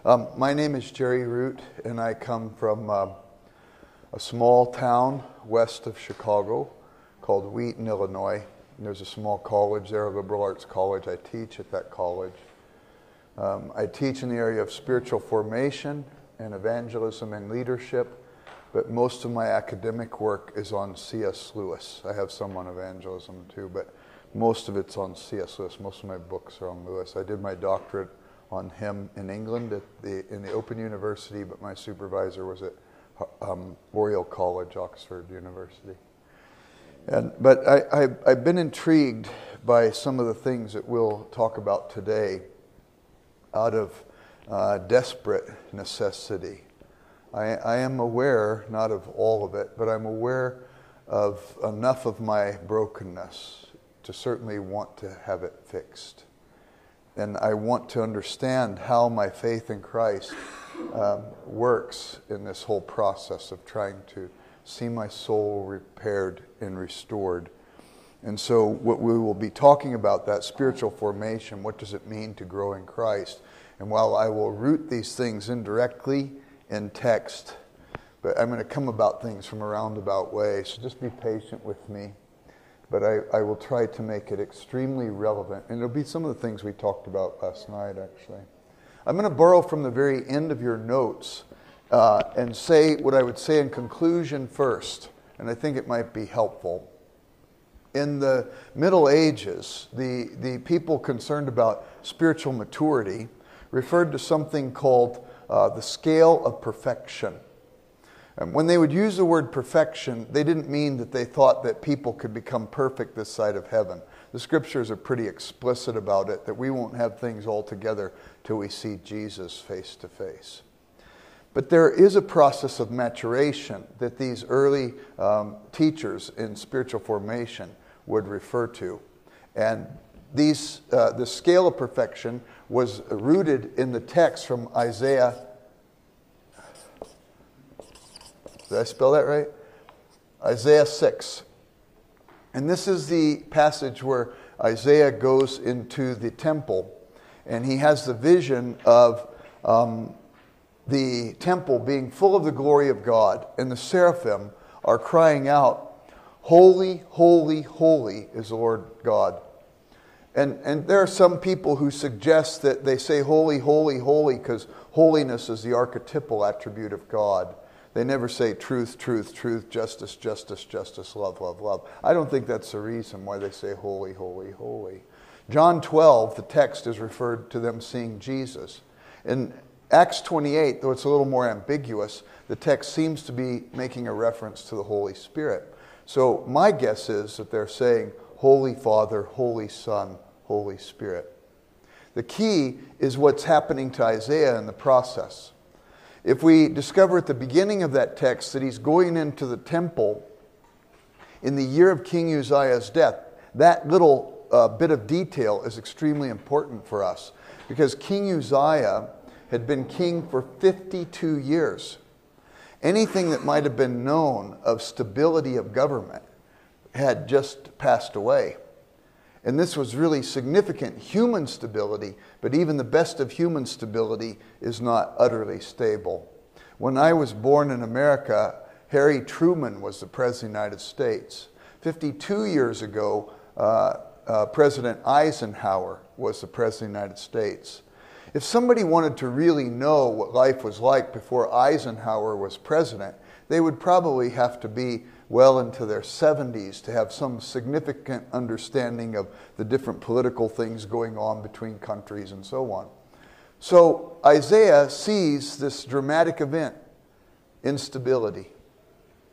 My name is Jerry Root, and I come from a small town west of Chicago called Wheaton, Illinois. And there's a small college there, a liberal arts college. I teach at that college. I teach in the area of spiritual formation and evangelism and leadership, but most of my academic work is on C.S. Lewis. I have some on evangelism too, but most of it's on C.S. Lewis. Most of my books are on Lewis. I did my doctorate on him in England in the Open University, but my supervisor was at Oriel College, Oxford University. But I've been intrigued by some of the things that we'll talk about today out of desperate necessity. I am aware, not of all of it, but I'm aware of enough of my brokenness to certainly want to have it fixed. And I want to understand how my faith in Christ works in this whole process of trying to see my soul repaired and restored. And so what we will be talking about, that spiritual formation, what does it mean to grow in Christ? And while I will root these things indirectly in text, but I'm going to come about things from a roundabout way, so just be patient with me. But I will try to make it extremely relevant. And it'll be some of the things we talked about last night, actually. I'm going to borrow from the very end of your notes and say what I would say in conclusion first. And I think it might be helpful. In the Middle Ages, the people concerned about spiritual maturity referred to something called the scale of perfection. And when they would use the word perfection, they didn't mean that they thought that people could become perfect this side of heaven. The scriptures are pretty explicit about it, that we won't have things all together till we see Jesus face to face. But there is a process of maturation that these early teachers in spiritual formation would refer to. And the scale of perfection was rooted in the text from Isaiah. Did I spell that right? Isaiah 6. And this is the passage where Isaiah goes into the temple, and he has the vision of the temple being full of the glory of God, and the seraphim are crying out, "Holy, holy, holy is the Lord God." And there are some people who suggest that they say holy, holy, holy because holiness is the archetypal attribute of God. They never say truth, truth, truth, justice, justice, justice, love, love, love. I don't think that's the reason why they say holy, holy, holy. John 12, the text is referred to them seeing Jesus. In Acts 28, though it's a little more ambiguous, the text seems to be making a reference to the Holy Spirit. So my guess is that they're saying Holy Father, Holy Son, Holy Spirit. The key is what's happening to Isaiah in the process. If we discover at the beginning of that text that he's going into the temple in the year of King Uzziah's death, that little bit of detail is extremely important for us because King Uzziah had been king for 52 years. Anything that might have been known of stability of government had just passed away. And this was really significant human stability, but even the best of human stability is not utterly stable. When I was born in America, Harry Truman was the President of the United States. 52 years ago, President Eisenhower was the President of the United States. If somebody wanted to really know what life was like before Eisenhower was president, they would probably have to be well into their 70s to have some significant understanding of the different political things going on between countries and so on. So Isaiah sees this dramatic event, instability.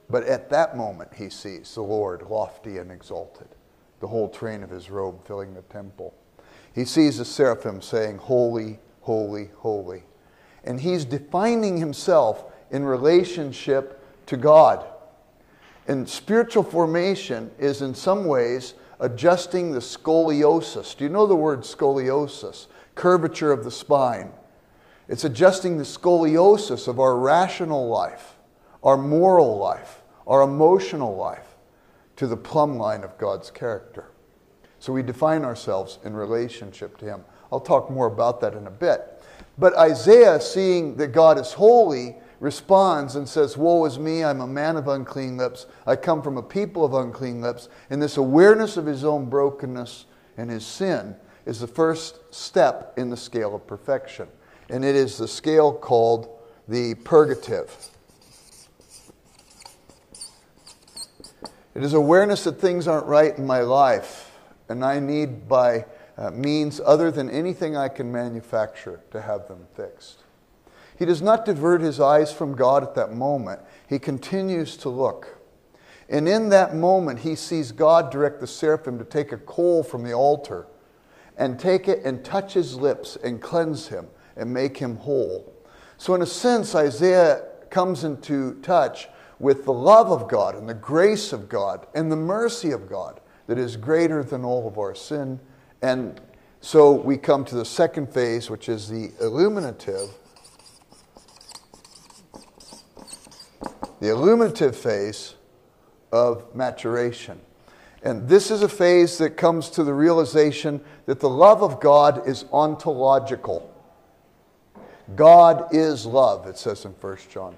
But at that moment he sees the Lord lofty and exalted, the whole train of his robe filling the temple. He sees the seraphim saying, "Holy, holy, holy." And he's defining himself in relationship to God. And spiritual formation is in some ways adjusting the scoliosis. Do you know the word scoliosis? Curvature of the spine. It's adjusting the scoliosis of our rational life, our moral life, our emotional life to the plumb line of God's character. So we define ourselves in relationship to him. I'll talk more about that in a bit. But Isaiah, seeing that God is holy, responds and says, "Woe is me, I'm a man of unclean lips. I come from a people of unclean lips." And this awareness of his own brokenness and his sin is the first step in the scale of perfection. And it is the scale called the purgative. It is awareness that things aren't right in my life, and I need by means other than anything I can manufacture to have them fixed. He does not divert his eyes from God at that moment. He continues to look. And in that moment, he sees God direct the seraphim to take a coal from the altar and take it and touch his lips and cleanse him and make him whole. So in a sense, Isaiah comes into touch with the love of God and the grace of God and the mercy of God that is greater than all of our sin. And so we come to the second phase, which is the illuminative. The illuminative phase of maturation. And this is a phase that comes to the realization that the love of God is ontological. God is love, it says in 1 John.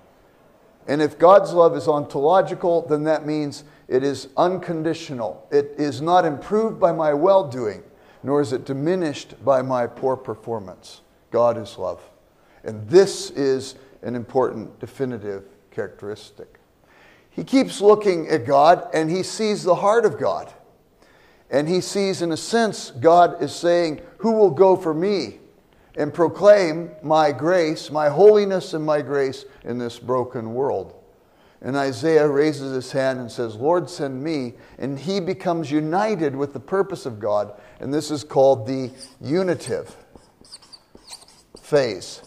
And if God's love is ontological, then that means it is unconditional. It is not improved by my well-doing, nor is it diminished by my poor performance. God is love. And this is an important, definitive characteristic. He keeps looking at God, and he sees the heart of God. And he sees, in a sense, God is saying, "Who will go for me and proclaim my grace, my holiness and my grace in this broken world?" And Isaiah raises his hand and says, "Lord, send me." And he becomes united with the purpose of God. And this is called the unitive phase.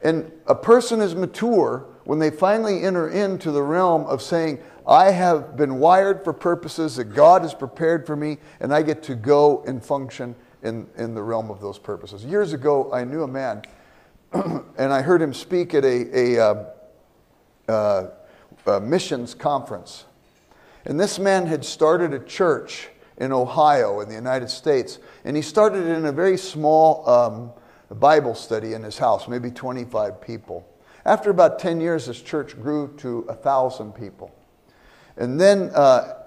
And a person is mature when they finally enter into the realm of saying, "I have been wired for purposes that God has prepared for me, and I get to go and function in the realm of those purposes." Years ago, I knew a man, and I heard him speak at a missions conference. And this man had started a church in Ohio in the United States, and he started it in a very small Bible study in his house, maybe 25 people. After about 10 years, this church grew to 1,000 people. And then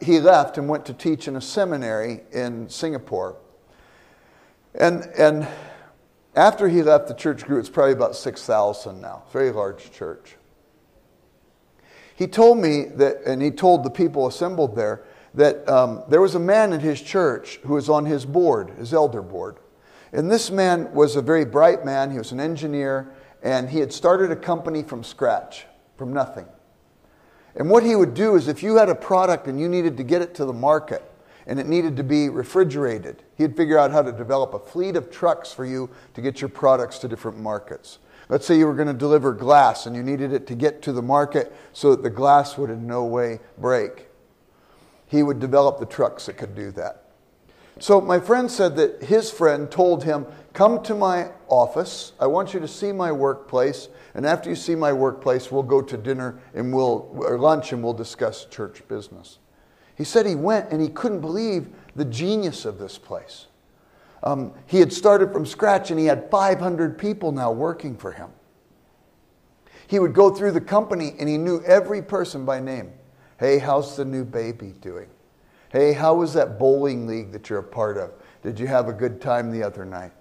he left and went to teach in a seminary in Singapore. And after he left, the church grew. It's probably about 6,000 now. Very large church. He told me that, and he told the people assembled there, that there was a man in his church who was on his board, his elder board. And this man was a very bright man. He was an engineer, and he had started a company from scratch, from nothing. And what he would do is if you had a product and you needed to get it to the market, and it needed to be refrigerated, he'd figure out how to develop a fleet of trucks for you to get your products to different markets. Let's say you were going to deliver glass and you needed it to get to the market so that the glass would in no way break. He would develop the trucks that could do that. So my friend said that his friend told him, "Come to my office. I want you to see my workplace. And after you see my workplace, we'll go to dinner and or lunch and we'll discuss church business." He said he went and he couldn't believe the genius of this place. He had started from scratch and he had 500 people now working for him. He would go through the company and he knew every person by name. "Hey, how's the new baby doing? Hey, how was that bowling league that you're a part of? Did you have a good time the other night?"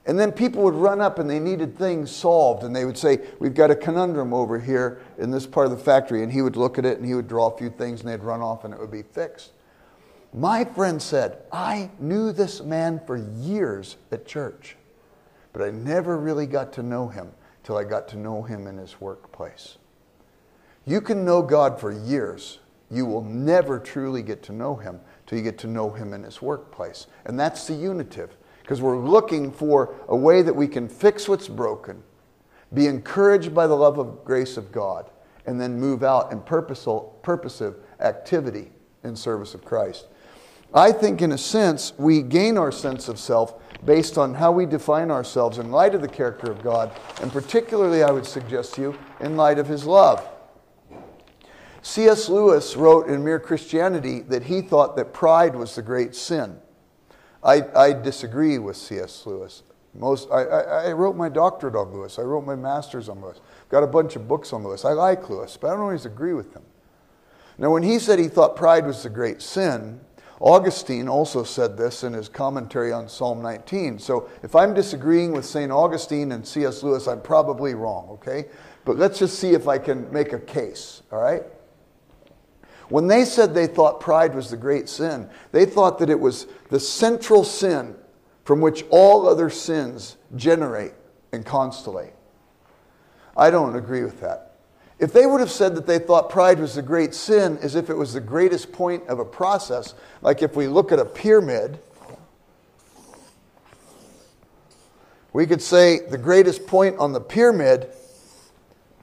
And then people would run up and they needed things solved. And they would say, "We've got a conundrum over here in this part of the factory." And he would look at it and he would draw a few things and they'd run off and it would be fixed. My friend said, "I knew this man for years at church, but I never really got to know him till I got to know him in his workplace." You can know God for years. You will never truly get to know him till you get to know him in his workplace. And that's the unitive. Because we're looking for a way that we can fix what's broken, be encouraged by the love and grace of God, and then move out in purposive activity in service of Christ. I think in a sense, we gain our sense of self based on how we define ourselves in light of the character of God, and particularly, I would suggest to you, in light of his love. C.S. Lewis wrote in Mere Christianity that he thought that pride was the great sin. I disagree with C.S. Lewis. I wrote my doctorate on Lewis. I wrote my master's on Lewis. Got a bunch of books on Lewis. I like Lewis, but I don't always agree with him. Now, when he said he thought pride was the great sin, Augustine also said this in his commentary on Psalm 19. So if I'm disagreeing with St. Augustine and C.S. Lewis, I'm probably wrong, okay? But let's just see if I can make a case, all right? When they said they thought pride was the great sin, they thought that it was the central sin from which all other sins generate and constellate. I don't agree with that. If they would have said that they thought pride was the great sin as if it was the greatest point of a process, like if we look at a pyramid, we could say the greatest point on the pyramid,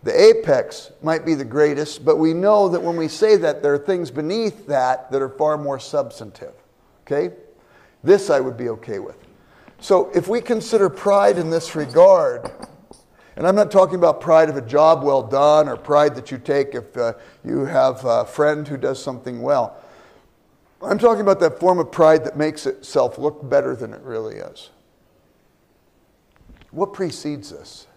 the apex, might be the greatest, but we know that when we say that, there are things beneath that that are far more substantive. Okay? This I would be okay with. So if we consider pride in this regard, and I'm not talking about pride of a job well done or pride that you take if you have a friend who does something well. I'm talking about that form of pride that makes itself look better than it really is. What precedes this?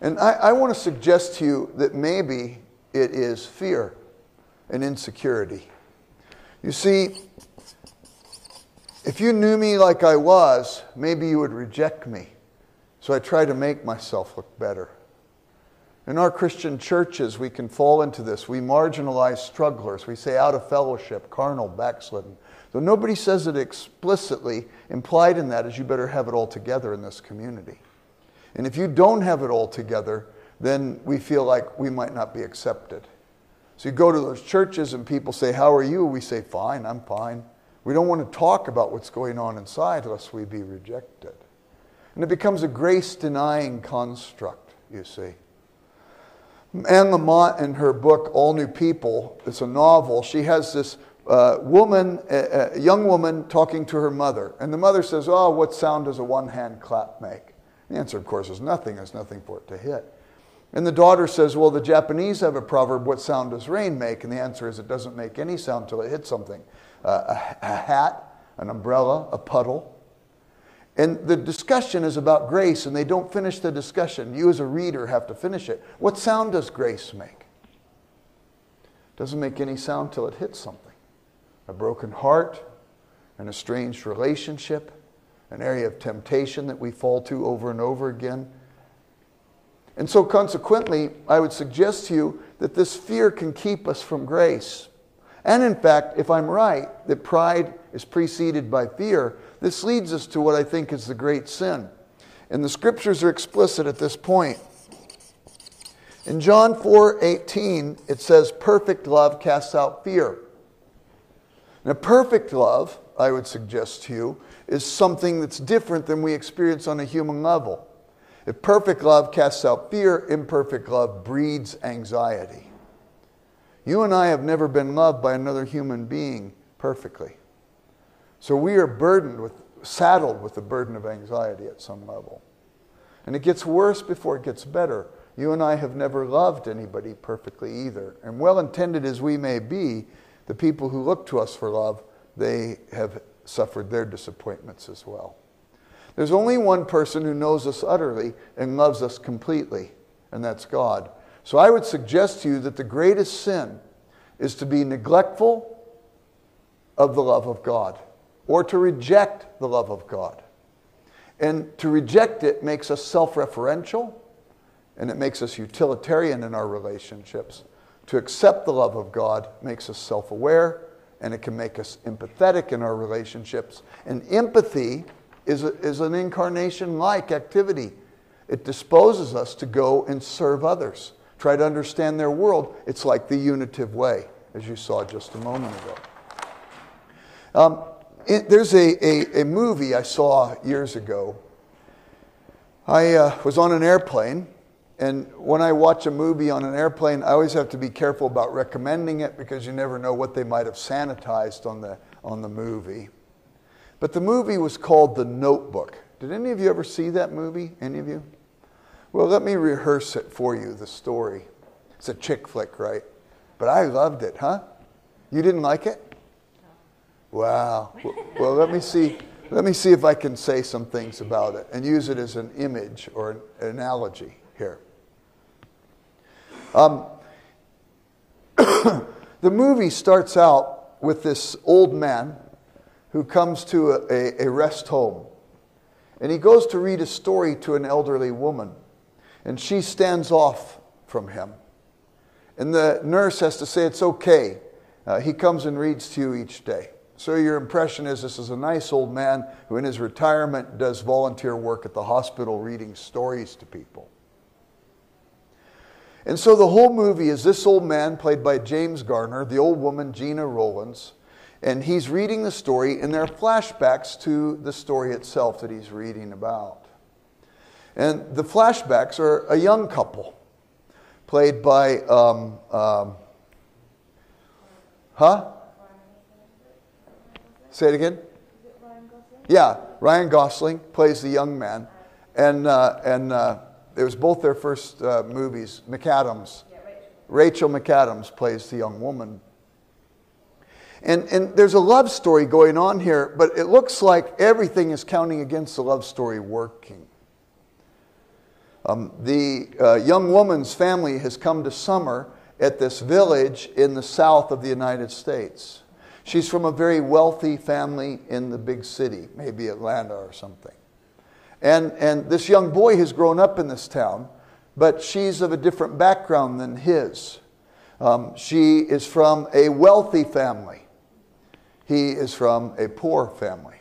And I want to suggest to you that maybe it is fear and insecurity. You see, if you knew me like I was, maybe you would reject me. So I try to make myself look better. In our Christian churches, we can fall into this. We marginalize strugglers. We say out of fellowship, carnal, backslidden. Though nobody says it explicitly, implied in that is you better have it all together in this community. And if you don't have it all together, then we feel like we might not be accepted. So you go to those churches and people say, how are you? We say, fine, I'm fine. We don't want to talk about what's going on inside lest we be rejected. And it becomes a grace-denying construct, you see. Anne Lamott, in her book, All New People, it's a novel, she has this a young woman talking to her mother. And the mother says, oh, what sound does a one-hand clap make? The answer, of course, is nothing. There's nothing for it to hit. And the daughter says, well, the Japanese have a proverb, what sound does rain make? And the answer is it doesn't make any sound till it hits something. A hat, an umbrella, a puddle. And the discussion is about grace, and they don't finish the discussion. You as a reader have to finish it. What sound does grace make? Doesn't make any sound till it hits something. A broken heart, an estranged relationship, an area of temptation that we fall to over and over again. And so consequently, I would suggest to you that this fear can keep us from grace. And in fact, if I'm right, that pride is preceded by fear, this leads us to what I think is the great sin. And the scriptures are explicit at this point. In John 4:18, it says, perfect love casts out fear. Now, perfect love, I would suggest to you, is something that's different than we experience on a human level. If perfect love casts out fear, imperfect love breeds anxiety. You and I have never been loved by another human being perfectly. So we are saddled with the burden of anxiety at some level. And it gets worse before it gets better. You and I have never loved anybody perfectly either. And well-intended as we may be, the people who look to us for love, they have suffered their disappointments as well. There's only one person who knows us utterly and loves us completely, and that's God. So I would suggest to you that the greatest sin is to be neglectful of the love of God, or to reject the love of God. And to reject it makes us self-referential, and it makes us utilitarian in our relationships. To accept the love of God makes us self-aware, and it can make us empathetic in our relationships. And empathy is an incarnation-like activity. It disposes us to go and serve others, try to understand their world. It's like the unitive way, as you saw just a moment ago. There's a movie I saw years ago. I was on an airplane, and when I watch a movie on an airplane, I always have to be careful about recommending it because you never know what they might have sanitized on the movie. But the movie was called The Notebook. Did any of you ever see that movie? Any of you? Well, let me rehearse it for you, the story. It's a chick flick, right? but I loved it, huh? You didn't like it? Wow. Well, let me see if I can say some things about it and use it as an image or an analogy here. The movie starts out with this old man who comes to a rest home. And he goes to read a story to an elderly woman. And she stands off from him. And the nurse has to say, it's okay. He comes and reads to you each day. So your impression is this is a nice old man who in his retirement does volunteer work at the hospital reading stories to people. And so the whole movie is this old man played by James Garner, the old woman Gina Rowlands, and he's reading the story, and there are flashbacks to the story itself that he's reading about. And the flashbacks are a young couple, played by, Say it again? Is it Ryan Gosling? Yeah, Ryan Gosling plays the young man. And it was both their first movies. McAdams. Yeah, Rachel McAdams plays the young woman. And there's a love story going on here, but it looks like everything is counting against the love story working. The young woman's family has come to summer at this village in the south of the United States. She's from a very wealthy family in the big city, maybe Atlanta or something. And this young boy has grown up in this town, but she's of a different background than his. She is from a wealthy family. He is from a poor family.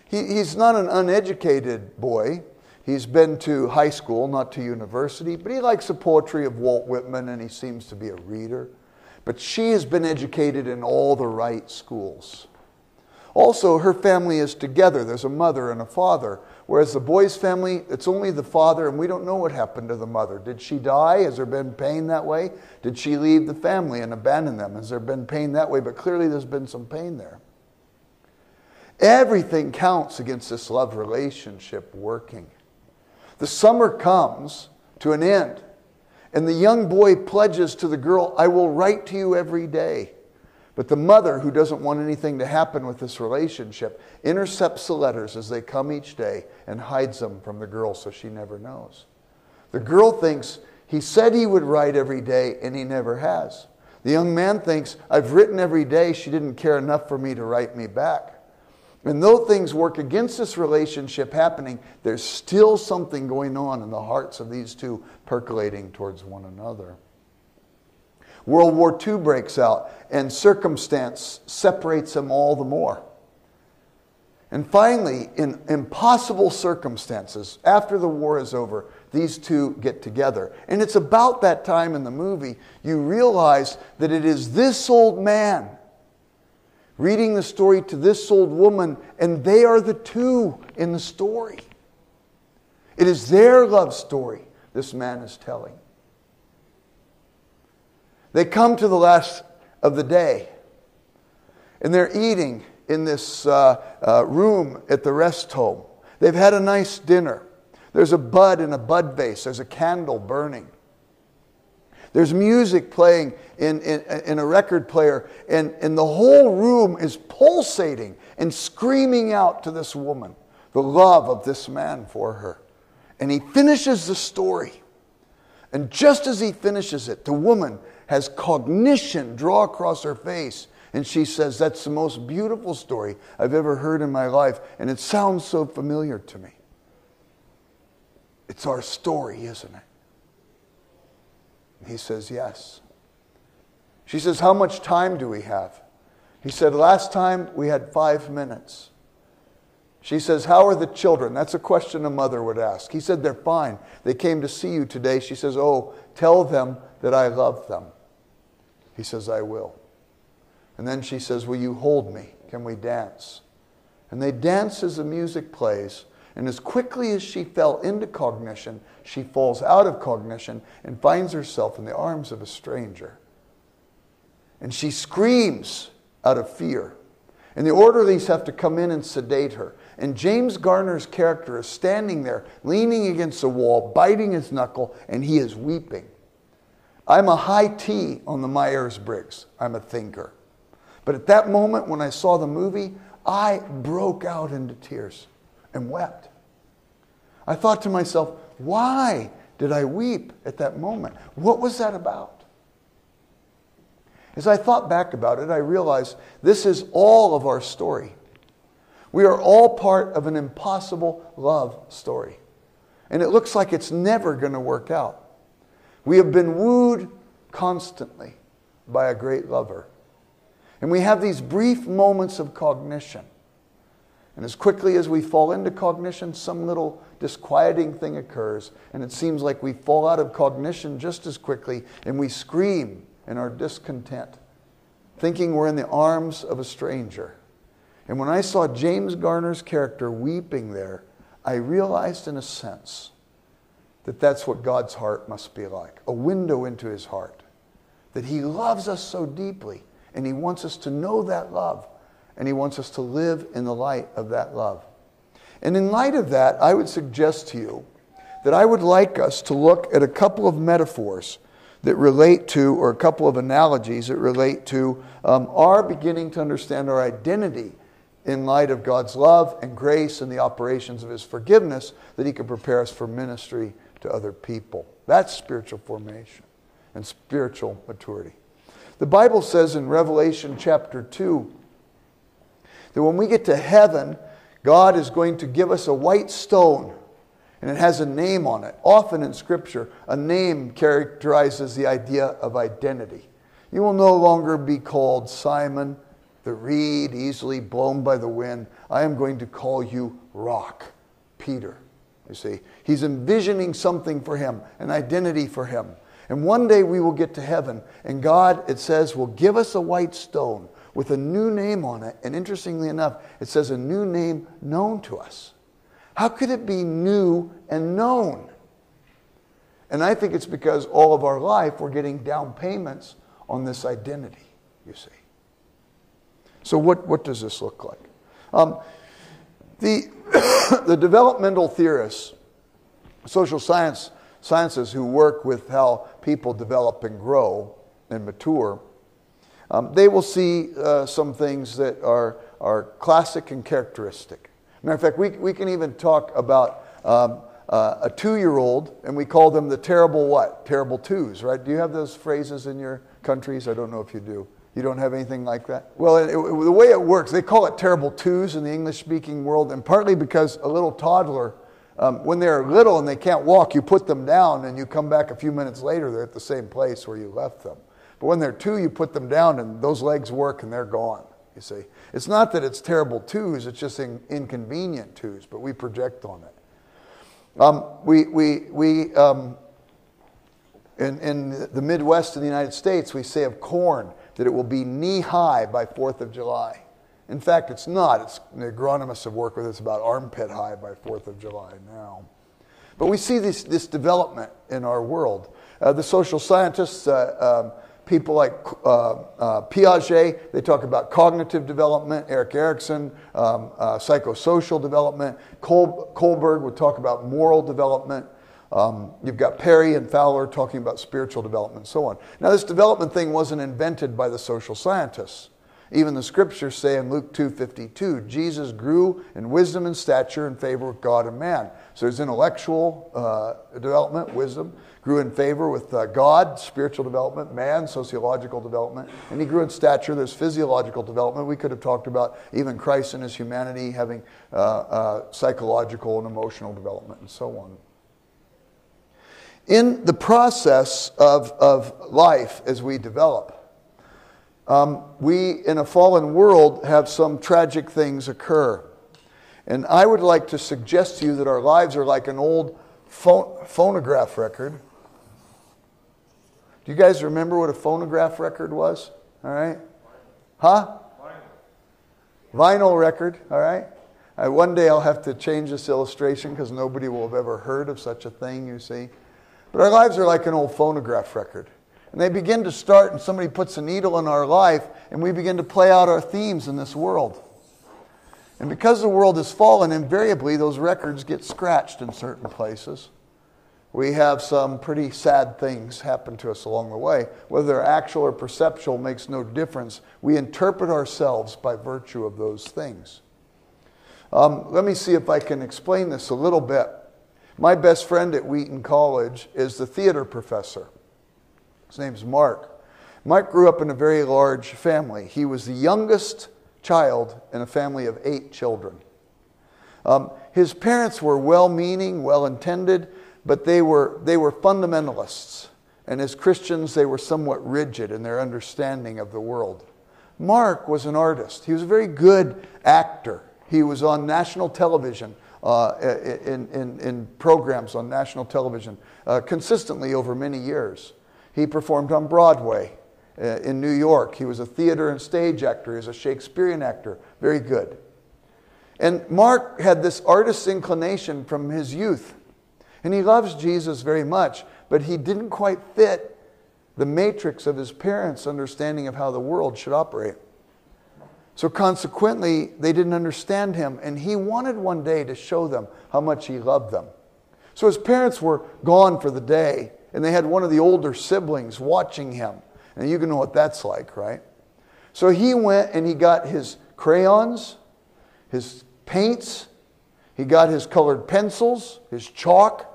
He's not an uneducated boy. He's been to high school, not to university, but he likes the poetry of Walt Whitman and he seems to be a reader. But she has been educated in all the right schools. Also, her family is together. There's a mother and a father. Whereas the boy's family, it's only the father, and we don't know what happened to the mother. Did she die? Has there been pain that way? Did she leave the family and abandon them? Has there been pain that way? But clearly there's been some pain there. Everything counts against this love relationship working. The summer comes to an end, and the young boy pledges to the girl, I will write to you every day. But the mother, who doesn't want anything to happen with this relationship, intercepts the letters as they come each day and hides them from the girl so she never knows. The girl thinks he said he would write every day and he never has. The young man thinks, I've written every day, she didn't care enough for me to write me back. And though things work against this relationship happening, there's still something going on in the hearts of these two percolating towards one another. World War II breaks out, and circumstance separates them all the more. And finally, in impossible circumstances, after the war is over, these two get together. And it's about that time in the movie you realize that it is this old man reading the story to this old woman, and they are the two in the story. It is their love story this man is telling. They come to the last of the day, and they're eating in this room at the rest home. They've had a nice dinner. There's a bud in a bud vase. There's a candle burning. There's music playing in a record player, and the whole room is pulsating and screaming out to this woman the love of this man for her. And he finishes the story. And just as he finishes it, the woman has cognition draw across her face. And she says, that's the most beautiful story I've ever heard in my life. And it sounds so familiar to me. It's our story, isn't it? He says, yes. She says, how much time do we have? He said, last time we had 5 minutes. She says, how are the children? That's a question a mother would ask. He said, they're fine. They came to see you today. She says, oh, tell them that I love them. He says, I will. And then she says, will you hold me? Can we dance? And they dance as the music plays. And as quickly as she fell into cognition, she falls out of cognition and finds herself in the arms of a stranger. And she screams out of fear. And the orderlies have to come in and sedate her. And James Garner's character is standing there, leaning against the wall, biting his knuckle, and he is weeping. I'm a high T on the Myers-Briggs. I'm a thinker. But at that moment when I saw the movie, I broke out into tears and wept. I thought to myself, why did I weep at that moment? What was that about? As I thought back about it, I realized this is all of our story. We are all part of an impossible love story. And it looks like it's never going to work out. We have been wooed constantly by a great lover. And we have these brief moments of cognition. And as quickly as we fall into cognition, some little disquieting thing occurs. And it seems like we fall out of cognition just as quickly and we scream in our discontent, thinking we're in the arms of a stranger. And when I saw James Garner's character weeping there, I realized in a sense that that's what God's heart must be like, a window into his heart, that he loves us so deeply and he wants us to know that love and he wants us to live in the light of that love. And in light of that, I would suggest to you that I would like us to look at a couple of metaphors that relate to, or a couple of analogies that relate to our beginning to understand our identity in light of God's love and grace and the operations of his forgiveness, that he can prepare us for ministry to other people. That's spiritual formation and spiritual maturity. The Bible says in Revelation chapter 2 that when we get to heaven, God is going to give us a white stone, and it has a name on it. Often in Scripture, a name characterizes the idea of identity. You will no longer be called Simon, the reed easily blown by the wind. I am going to call you Rock, Peter. You see, he's envisioning something for him, an identity for him. And one day we will get to heaven, and God, it says, will give us a white stone with a new name on it. And interestingly enough, it says a new name known to us. How could it be new and known? And I think it's because all of our life we're getting down payments on this identity, you see. So what does this look like? The developmental theorists, social sciences who work with how people develop and grow and mature, they will see some things that are classic and characteristic. Matter of fact, we can even talk about a 2-year-old, and we call them the terrible what? Terrible twos, right? Do you have those phrases in your countries? I don't know if you do. You don't have anything like that? Well, the way it works, they call it terrible twos in the English-speaking world, and partly because a little toddler, when they're little and they can't walk, you put them down and you come back a few minutes later, they're at the same place where you left them. But when they're 2, you put them down and those legs work and they're gone, you see. It's not that it's terrible twos, it's just inconvenient twos, but we project on it. In the Midwest of the United States, we say of corn that it will be knee-high by 4th of July. In fact, it's not. The agronomists have worked with it. It's about armpit high by 4th of July now. But we see this development in our world. The social scientists, people like Piaget, they talk about cognitive development. Erik Erikson, psychosocial development. Kohlberg would talk about moral development. You've got Perry and Fowler talking about spiritual development and so on. Now, this development thing wasn't invented by the social scientists. Even the scriptures say in Luke 2:52, Jesus grew in wisdom and stature in favor with God and man. So there's intellectual development, wisdom, grew in favor with God, spiritual development, man, sociological development, and he grew in stature. There's physiological development. We could have talked about even Christ in his humanity having psychological and emotional development and so on. In the process of life as we develop, we, in a fallen world, have some tragic things occur. And I would like to suggest to you that our lives are like an old phonograph record. Do you guys remember what a phonograph record was? All right? Huh? Vinyl record, all right? One day I'll have to change this illustration because nobody will have ever heard of such a thing, you see. But our lives are like an old phonograph record. And they begin to start and somebody puts a needle in our life and we begin to play out our themes in this world. And because the world has fallen, invariably those records get scratched in certain places. we have some pretty sad things happen to us along the way. Whether they're actual or perceptual makes no difference. We interpret ourselves by virtue of those things. Let me see if I can explain this a little bit. My best friend at Wheaton College is the theater professor. His name's Mark. Mark grew up in a very large family. He was the youngest child in a family of 8 children. His parents were well-meaning, well-intended, but they were fundamentalists. And as Christians, they were somewhat rigid in their understanding of the world. Mark was an artist. He was a very good actor. He was on national television, in programs on national television, consistently over many years. He performed on Broadway in New York. He was a theater and stage actor. He was a Shakespearean actor. Very good. And Mark had this artist's inclination from his youth. And he loves Jesus very much, but he didn't quite fit the matrix of his parents' understanding of how the world should operate. So consequently, they didn't understand him, and he wanted one day to show them how much he loved them. So his parents were gone for the day, and they had one of the older siblings watching him. And you can know what that's like, right? So he went and he got his crayons, his paints, he got his colored pencils, his chalk,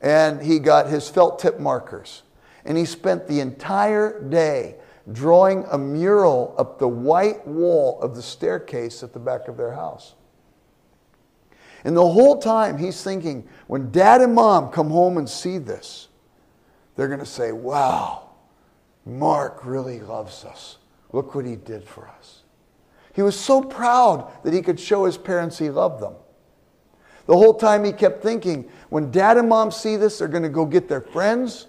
and he got his felt tip markers. And he spent the entire day drawing a mural up the white wall of the staircase at the back of their house. And the whole time he's thinking, when Dad and Mom come home and see this, they're going to say, wow, Mark really loves us. Look what he did for us. He was so proud that he could show his parents he loved them. The whole time he kept thinking, when Dad and Mom see this, they're going to go get their friends,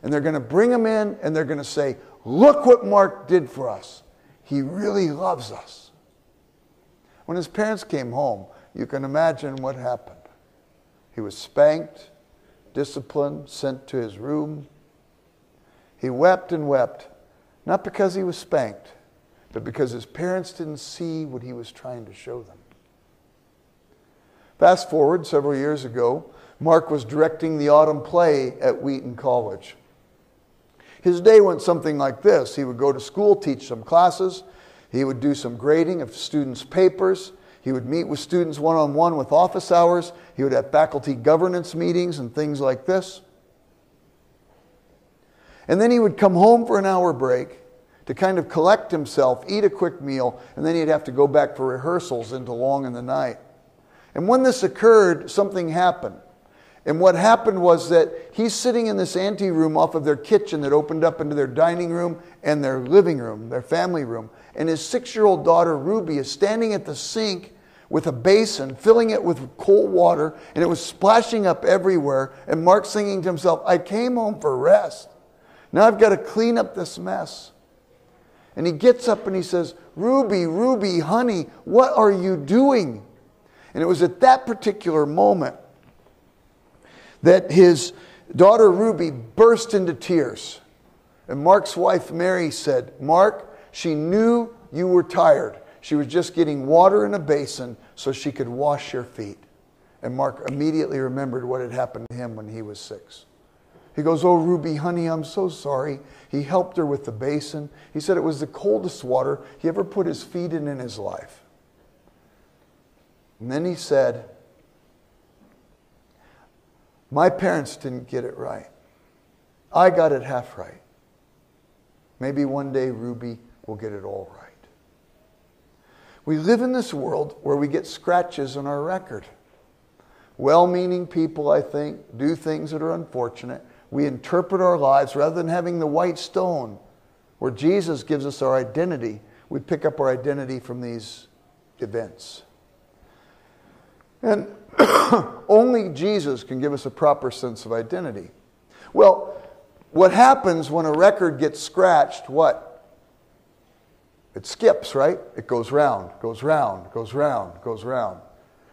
and they're going to bring them in, and they're going to say, look what Mark did for us. He really loves us. When his parents came home, you can imagine what happened. He was spanked, disciplined, sent to his room. He wept and wept, not because he was spanked, but because his parents didn't see what he was trying to show them. Fast forward several years ago, Mark was directing the autumn play at Wheaton College. His day went something like this. He would go to school, teach some classes. He would do some grading of students' papers. He would meet with students one-on-one with office hours. He would have faculty governance meetings and things like this. And then he would come home for an hour break to kind of collect himself, eat a quick meal, and then he'd have to go back for rehearsals into long in the night. And when this occurred, something happened. And what happened was that he's sitting in this anteroom off of their kitchen that opened up into their dining room and their living room, their family room. And his 6-year-old daughter, Ruby, is standing at the sink with a basin, filling it with cold water, and it was splashing up everywhere. And Mark's thinking to himself, I came home for rest. Now I've got to clean up this mess. And he gets up and he says, Ruby, Ruby, honey, what are you doing? And it was at that particular moment that his daughter Ruby burst into tears. And Mark's wife Mary said, Mark, she knew you were tired. She was just getting water in a basin so she could wash your feet. And Mark immediately remembered what had happened to him when he was 6. He goes, oh, Ruby, honey, I'm so sorry. He helped her with the basin. He said it was the coldest water he ever put his feet in his life. And then he said, my parents didn't get it right. I got it half right. Maybe one day Ruby will get it all right. We live in this world where we get scratches on our record. Well-meaning people, I think, do things that are unfortunate. We interpret our lives rather than having the white stone where Jesus gives us our identity. We pick up our identity from these events. And only Jesus can give us a proper sense of identity. Well, what happens when a record gets scratched, what? It skips, right? It goes round, goes round, goes round, goes round.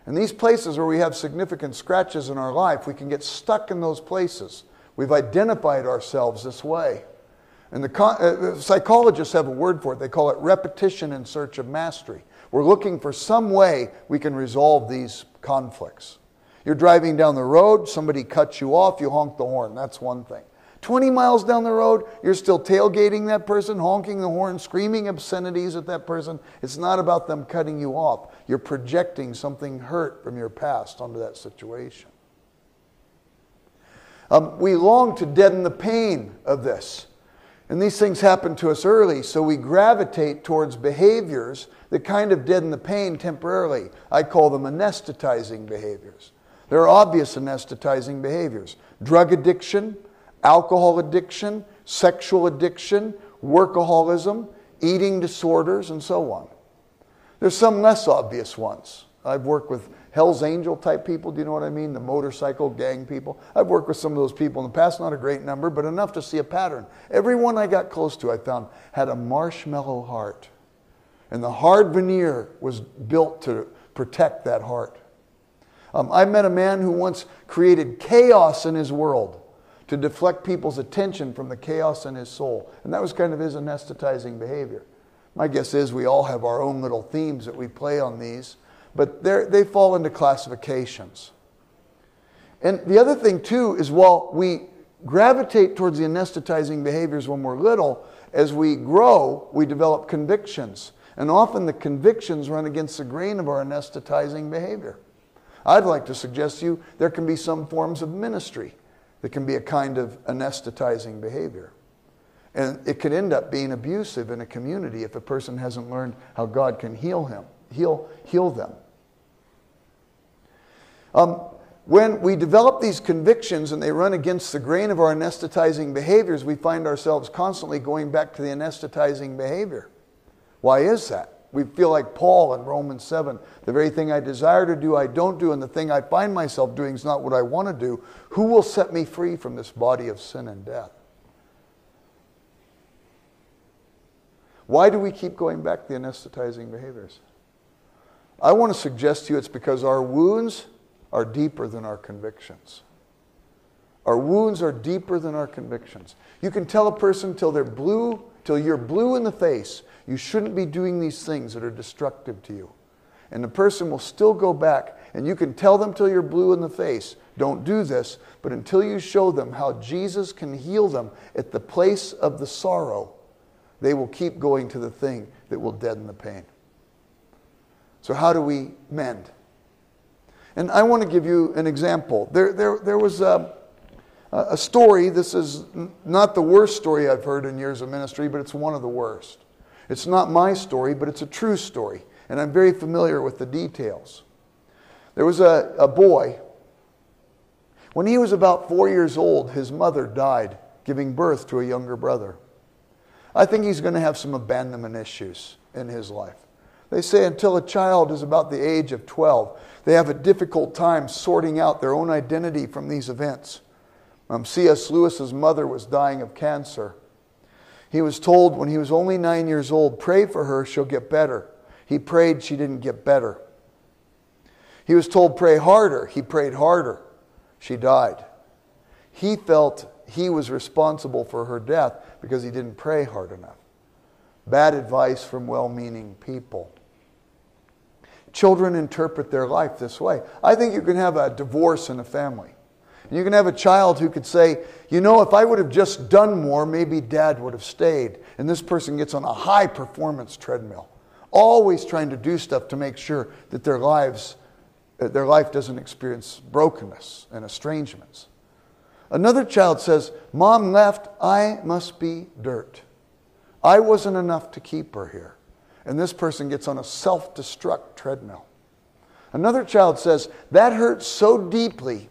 And these places where we have significant scratches in our life, we can get stuck in those places. We've identified ourselves this way. And the psychologists have a word for it. They call it repetition in search of mastery. We're looking for some way we can resolve these conflicts. You're driving down the road, somebody cuts you off, you honk the horn. That's one thing. 20 miles down the road, you're still tailgating that person, honking the horn, screaming obscenities at that person. It's not about them cutting you off. You're projecting something hurt from your past onto that situation. We long to deaden the pain of this. And these things happen to us early, so we gravitate towards behaviors that kind of deaden the pain temporarily. I call them anesthetizing behaviors. There are obvious anesthetizing behaviors. Drug addiction, alcohol addiction, sexual addiction, workaholism, eating disorders, and so on. There's some less obvious ones. I've worked with Hell's Angel type people, do you know what I mean? The motorcycle gang people. I've worked with some of those people in the past, not a great number, but enough to see a pattern. Everyone I got close to, I found, had a marshmallow heart. And the hard veneer was built to protect that heart. I met a man who once created chaos in his world to deflect people's attention from the chaos in his soul. And that was kind of his anesthetizing behavior. My guess is we all have our own little themes that we play on these, but they fall into classifications. And the other thing too is while we gravitate towards the anesthetizing behaviors when we're little, as we grow, we develop convictions. And often the convictions run against the grain of our anesthetizing behavior. I'd like to suggest to you there can be some forms of ministry that can be a kind of anesthetizing behavior. And it could end up being abusive in a community if a person hasn't learned how God can heal them. When we develop these convictions and they run against the grain of our anesthetizing behaviors, we find ourselves constantly going back to the anesthetizing behavior. Why is that? We feel like Paul in Romans 7, the very thing I desire to do, I don't do, and the thing I find myself doing is not what I want to do. Who will set me free from this body of sin and death? Why do we keep going back to the anesthetizing behaviors? I want to suggest to you it's because our wounds are deeper than our convictions. Our wounds are deeper than our convictions. You can tell a person till you're blue in the face, you shouldn't be doing these things that are destructive to you. And the person will still go back, and you can tell them till you're blue in the face, don't do this, but until you show them how Jesus can heal them at the place of the sorrow, they will keep going to the thing that will deaden the pain. So how do we mend? And I want to give you an example. There was a story. This is not the worst story I've heard in years of ministry, but it's one of the worst. It's not my story, but it's a true story, and I'm very familiar with the details. There was a boy. When he was about 4 years old, his mother died, giving birth to a younger brother. I think he's going to have some abandonment issues in his life. They say until a child is about the age of 12, they have a difficult time sorting out their own identity from these events. C.S. Lewis's mother was dying of cancer. He was told when he was only 9 years old, pray for her, she'll get better. He prayed, she didn't get better. He was told, pray harder. He prayed harder. She died. He felt he was responsible for her death because he didn't pray hard enough. Bad advice from well-meaning people. Children interpret their life this way. I think you can have a divorce in a family. You can have a child who could say, you know, if I would have just done more, maybe Dad would have stayed. And this person gets on a high-performance treadmill, always trying to do stuff to make sure that their life doesn't experience brokenness and estrangements. Another child says, Mom left, I must be dirt. I wasn't enough to keep her here. And this person gets on a self-destruct treadmill. Another child says, that hurts so deeply,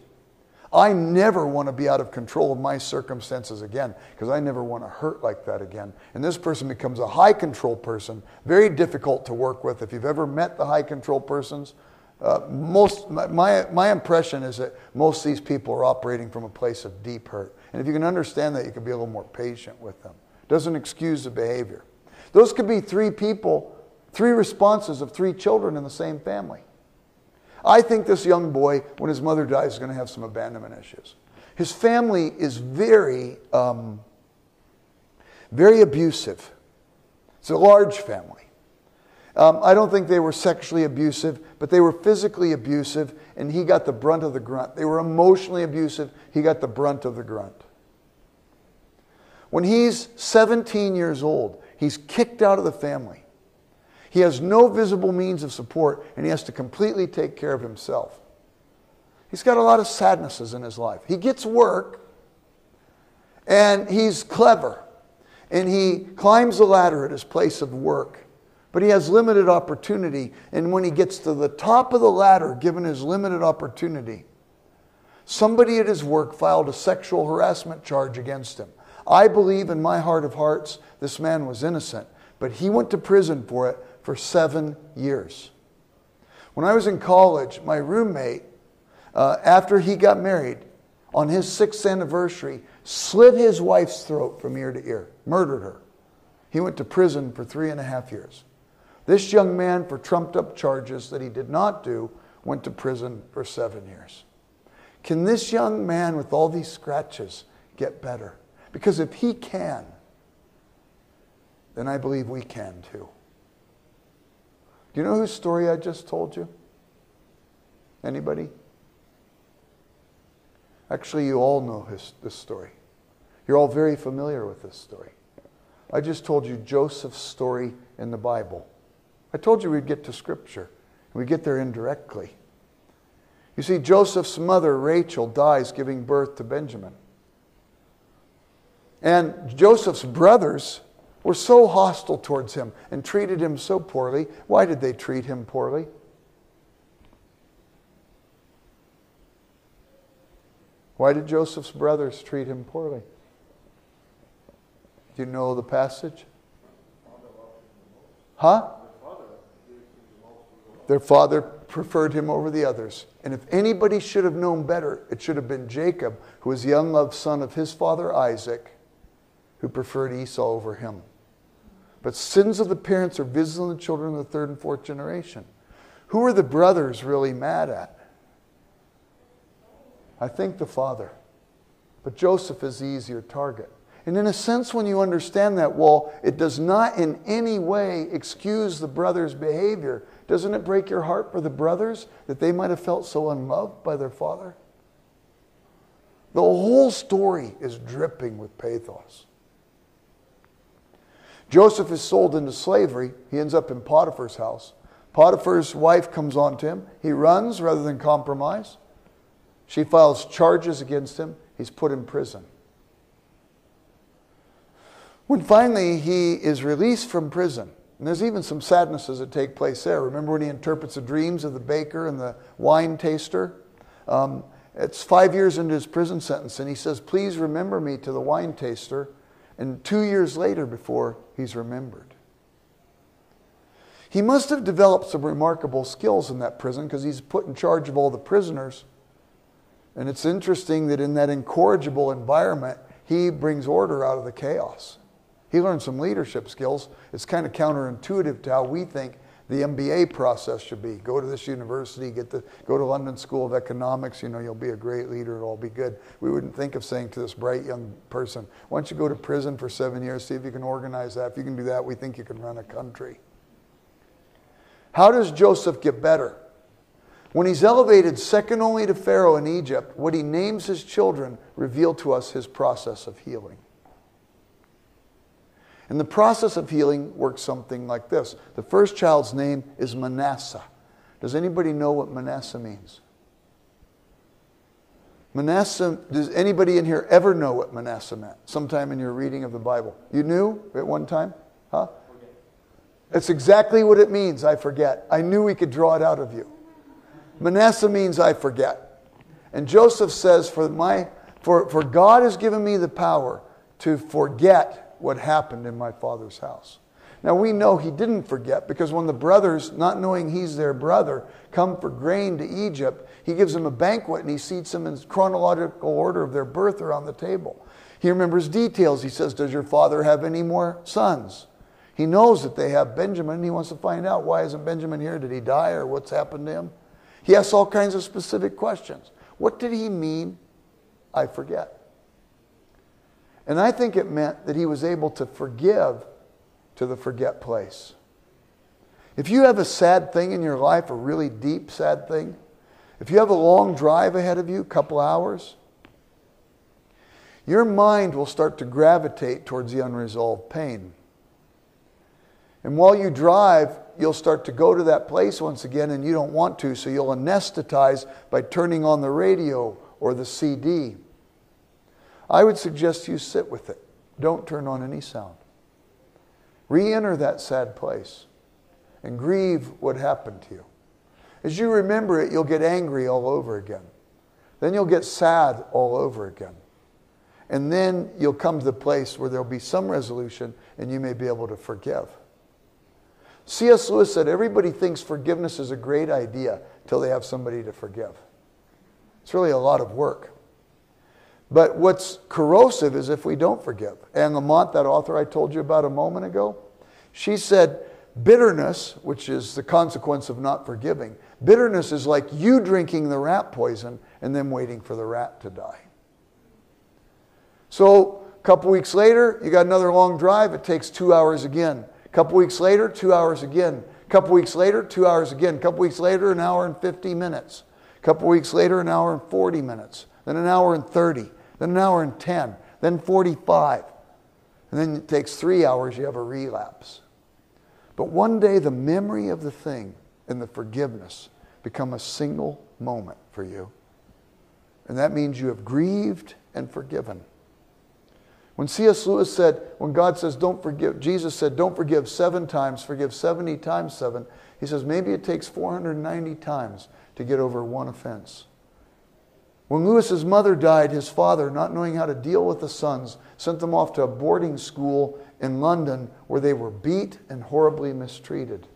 I never want to be out of control of my circumstances again because I never want to hurt like that again. And this person becomes a high control person, very difficult to work with. If you've ever met the high control persons, my impression is that most of these people are operating from a place of deep hurt. And if you can understand that, you can be a little more patient with them. Doesn't excuse the behavior. Those could be three people, three responses of three children in the same family. I think this young boy, when his mother dies, is going to have some abandonment issues. His family is very abusive. It's a large family. I don't think they were sexually abusive, but they were physically abusive, and he got the brunt of the grunt. They were emotionally abusive. He got the brunt of the grunt. When he's 17 years old, he's kicked out of the family. He has no visible means of support, and he has to completely take care of himself. He's got a lot of sadnesses in his life. He gets work, and he's clever, and he climbs the ladder at his place of work. But he has limited opportunity, and when he gets to the top of the ladder, given his limited opportunity, somebody at his work filed a sexual harassment charge against him. I believe in my heart of hearts this man was innocent, but he went to prison for it for 7 years. When I was in college, my roommate, after he got married, on his 6th anniversary, slit his wife's throat from ear to ear, murdered her. He went to prison for 3.5 years. This young man, for trumped up charges that he did not do, went to prison for 7 years. Can this young man with all these scratches get better? Because if he can, then I believe we can too. Do you know whose story I just told you? Anybody? Actually, you all know this story. You're all very familiar with this story. I just told you Joseph's story in the Bible. I told you we'd get to Scripture. We get there indirectly. You see, Joseph's mother, Rachel, dies giving birth to Benjamin. And Joseph's brothers were so hostile towards him and treated him so poorly. Why did they treat him poorly? Why did Joseph's brothers treat him poorly? Do you know the passage? Huh? Their father preferred him over the others. And if anybody should have known better, it should have been Jacob, who was the unloved son of his father Isaac, who preferred Esau over him. But sins of the parents are visible in the children of the 3rd and 4th generation. Who are the brothers really mad at? I think the father. But Joseph is the easier target. And in a sense, when you understand that, well, it does not in any way excuse the brothers' behavior. Doesn't it break your heart for the brothers that they might have felt so unloved by their father? The whole story is dripping with pathos. Joseph is sold into slavery. He ends up in Potiphar's house. Potiphar's wife comes on to him. He runs rather than compromise. She files charges against him. He's put in prison. When finally he is released from prison, and there's even some sadnesses that take place there. Remember when he interprets the dreams of the baker and the wine taster? It's 5 years into his prison sentence, and he says, "Please remember me to the wine taster." And 2 years later, before he's remembered. He must have developed some remarkable skills in that prison because he's put in charge of all the prisoners. And it's interesting that in that incorrigible environment, he brings order out of the chaos. He learned some leadership skills. It's kind of counterintuitive to how we think the MBA process should be. Go to this university, go to London School of Economics, you'll be a great leader, it'll all be good. We wouldn't think of saying to this bright young person, why don't you go to prison for 7 years, see if you can organize that. If you can do that, we think you can run a country. How does Joseph get better? When he's elevated second only to Pharaoh in Egypt, what he names his children reveal to us his process of healing. And the process of healing works something like this. The first child's name is Manasseh. Does anybody know what Manasseh means? Manasseh, does anybody in here ever know what Manasseh meant? Sometime in your reading of the Bible. You knew at one time? Huh? It's exactly what it means, I forget. I knew we could draw it out of you. Manasseh means I forget. And Joseph says, for God has given me the power to forget what happened in my father's house. Now we know he didn't forget, because when the brothers, not knowing he's their brother, come for grain to Egypt, he gives them a banquet and he seats them in chronological order of their birth around the table. He remembers details. He says, does your father have any more sons? He knows that they have Benjamin and he wants to find out, why isn't Benjamin here? Did he die or what's happened to him? He asks all kinds of specific questions. What did he mean? I forget. And I think it meant that he was able to forgive to the forget place. If you have a sad thing in your life, a really deep sad thing, if you have a long drive ahead of you, a couple hours, your mind will start to gravitate towards the unresolved pain. And while you drive, you'll start to go to that place once again, and you don't want to, so you'll anesthetize by turning on the radio or the CD. I would suggest you sit with it. Don't turn on any sound. Re-enter that sad place and grieve what happened to you. As you remember it, you'll get angry all over again. Then you'll get sad all over again. And then you'll come to the place where there'll be some resolution and you may be able to forgive. C.S. Lewis said, everybody thinks forgiveness is a great idea till they have somebody to forgive. It's really a lot of work. But what's corrosive is if we don't forgive. Anne Lamott, that author I told you about a moment ago, she said, bitterness, which is the consequence of not forgiving, bitterness is like you drinking the rat poison and then waiting for the rat to die. So a couple weeks later, you got another long drive. It takes 2 hours again. A couple weeks later, 2 hours again. A couple weeks later, 2 hours again. A couple weeks later, 1 hour and 50 minutes. A couple weeks later, 1 hour and 40 minutes. Then 1 hour and 30. Then 1 hour and 10. Then 45. And then it takes 3 hours, you have a relapse. But one day the memory of the thing and the forgiveness become a single moment for you. And that means you have grieved and forgiven. When C.S. Lewis said, when God says don't forgive, Jesus said don't forgive 7 times, forgive 70 times 7. He says maybe it takes 490 times to get over one offense. When Lewis's mother died, his father, not knowing how to deal with the sons, sent them off to a boarding school in London where they were beat and horribly mistreated.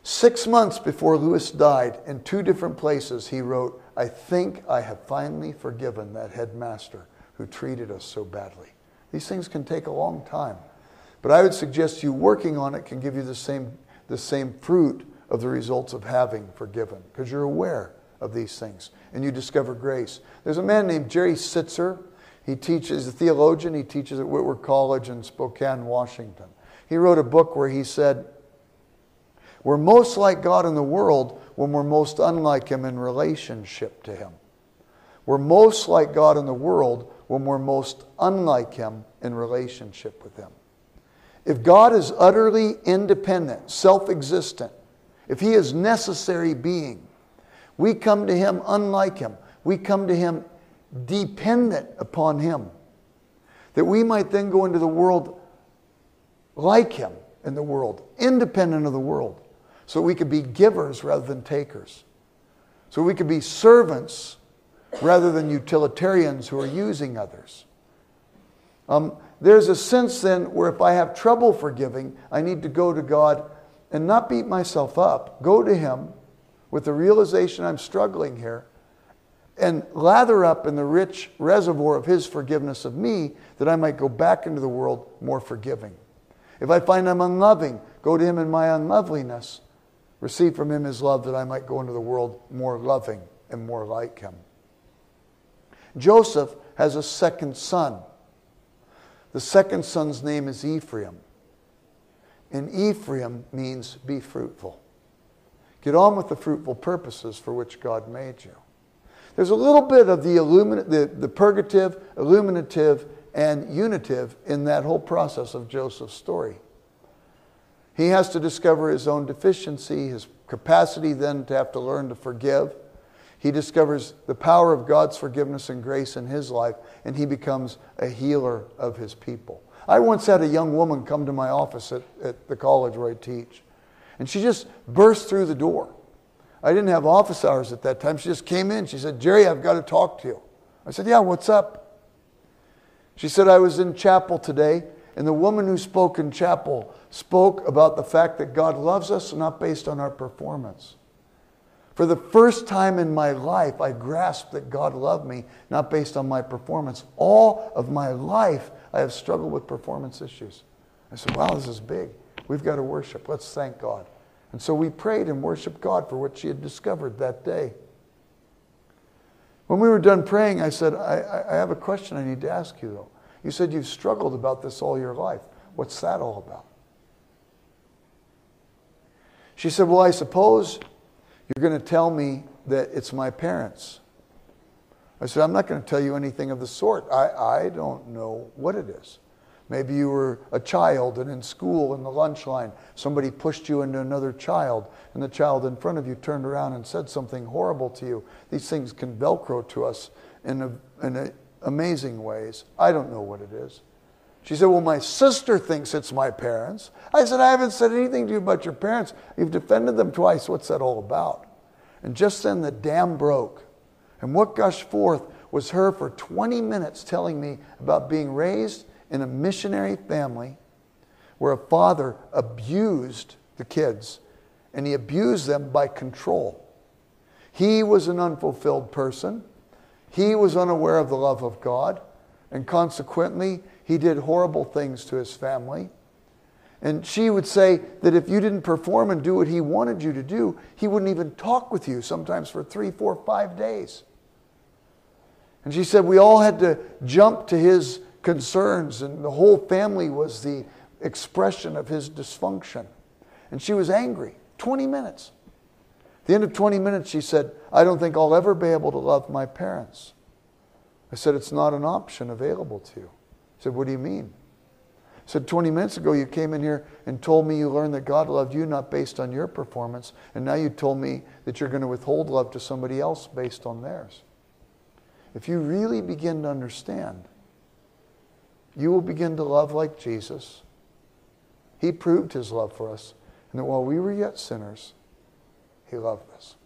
6 months before Lewis died, in 2 different places, he wrote, I think I have finally forgiven that headmaster who treated us so badly. These things can take a long time. But I would suggest you working on it can give you the same fruit of the results of having forgiven, because you're aware of these things and you discover grace. There's a man named Jerry Sitzer. He teaches, a theologian. He teaches at Whitworth College in Spokane, Washington. He wrote a book where he said, we're most like God in the world when we're most unlike Him in relationship to Him. We're most like God in the world when we're most unlike Him in relationship with Him. If God is utterly independent, self-existent, if He is necessary being, we come to Him unlike Him. We come to Him dependent upon Him. That we might then go into the world like Him in the world, independent of the world. So we could be givers rather than takers. So we could be servants rather than utilitarians who are using others. There's a sense then where if I have trouble forgiving, I need to go to God and not beat myself up. Go to Him with the realization I'm struggling here and lather up in the rich reservoir of His forgiveness of me that I might go back into the world more forgiving. If I find I'm unloving, go to Him in my unloveliness. Receive from Him His love that I might go into the world more loving and more like Him. Joseph has a second son. The second son's name is Ephraim. And Ephraim means be fruitful. Get on with the fruitful purposes for which God made you. There's a little bit of the purgative, illuminative, and unitive in that whole process of Joseph's story. He has to discover his own deficiency, his capacity then to have to learn to forgive. He discovers the power of God's forgiveness and grace in his life, and he becomes a healer of his people. I once had a young woman come to my office at the college where I teach, and she just burst through the door. I didn't have office hours at that time. She just came in. She said, Jerry, I've got to talk to you. I said, yeah, what's up? She said, I was in chapel today, and the woman who spoke in chapel spoke about the fact that God loves us not based on our performance. For the first time in my life, I grasped that God loved me not based on my performance. All of my life, I have struggled with performance issues. I said, wow, this is big. We've got to worship. Let's thank God. And so we prayed and worshiped God for what she had discovered that day. When we were done praying, I said, I have a question I need to ask you, though. You said you've struggled about this all your life. What's that all about? She said, well, I suppose you're going to tell me that it's my parents. I said, I'm not going to tell you anything of the sort. I don't know what it is. Maybe you were a child and in school in the lunch line, somebody pushed you into another child and the child in front of you turned around and said something horrible to you. These things can Velcro to us in amazing ways. I don't know what it is. She said, well, my sister thinks it's my parents. I said, I haven't said anything to you about your parents. You've defended them twice. What's that all about? And just then the dam broke. And what gushed forth was her for 20 minutes telling me about being raised in a missionary family where a father abused the kids, and he abused them by control. He was an unfulfilled person. He was unaware of the love of God, and consequently, he did horrible things to his family. And she would say that if you didn't perform and do what he wanted you to do, he wouldn't even talk with you, sometimes for 3, 4, 5 days. And she said we all had to jump to his concerns, and the whole family was the expression of his dysfunction. And she was angry. 20 minutes. At the end of 20 minutes, she said, I don't think I'll ever be able to love my parents. I said, it's not an option available to you. She said, what do you mean? I said, 20 minutes ago you came in here and told me you learned that God loved you not based on your performance, and now you told me that you're going to withhold love to somebody else based on theirs. If you really begin to understand, you will begin to love like Jesus. He proved his love for us, and that while we were yet sinners, he loved us.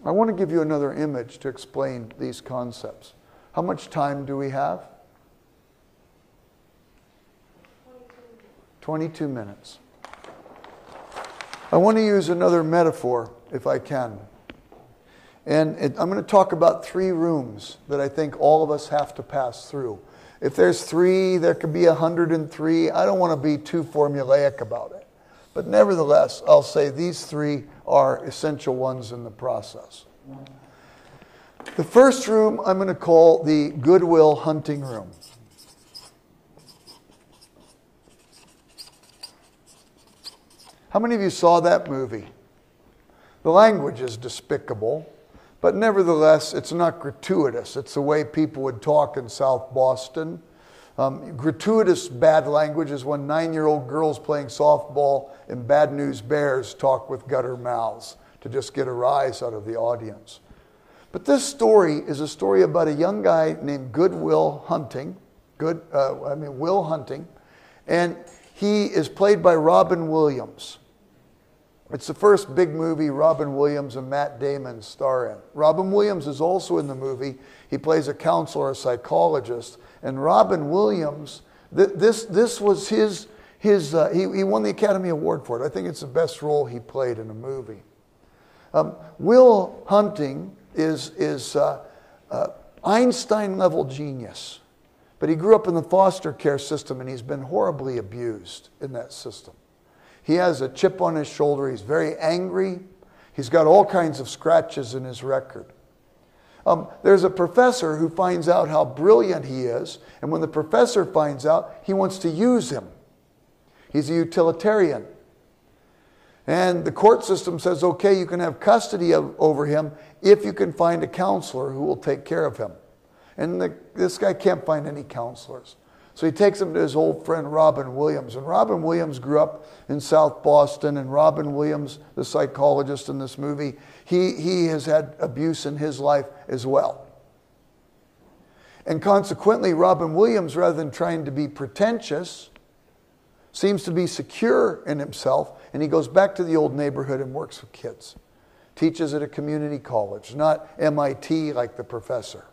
I want to give you another image to explain these concepts. How much time do we have? 22 minutes. I want to use another metaphor, if I can. And I'm going to talk about 3 rooms that I think all of us have to pass through. If there's 3, there could be 103. I don't want to be too formulaic about it. But nevertheless, I'll say these 3 are essential ones in the process. The first room I'm going to call the Good Will Hunting room. How many of you saw that movie? The language is despicable, but nevertheless, it's not gratuitous. It's the way people would talk in South Boston. Gratuitous bad language is when 9-year-old girls playing softball in Bad News Bears talk with gutter mouths to just get a rise out of the audience. But this story is a story about a young guy named Will Hunting, and he is played by Robin Williams. It's the first big movie Robin Williams and Matt Damon star in. Robin Williams is also in the movie. He plays a counselor, a psychologist. And Robin Williams, this was he won the Academy Award for it. I think it's the best role he played in a movie. Will Hunting is Einstein-level genius. But he grew up in the foster care system, and he's been horribly abused in that system. He has a chip on his shoulder. He's very angry. He's got all kinds of scratches in his record. There's a professor who finds out how brilliant he is, and when the professor finds out, he wants to use him. He's a utilitarian. And the court system says, okay, you can have custody over him if you can find a counselor who will take care of him. And this guy can't find any counselors. So he takes him to his old friend Robin Williams. And Robin Williams grew up in South Boston. And Robin Williams, the psychologist in this movie, he has had abuse in his life as well. And consequently, Robin Williams, rather than trying to be pretentious, seems to be secure in himself. And he goes back to the old neighborhood and works with kids. Teaches at a community college, not MIT like the professor.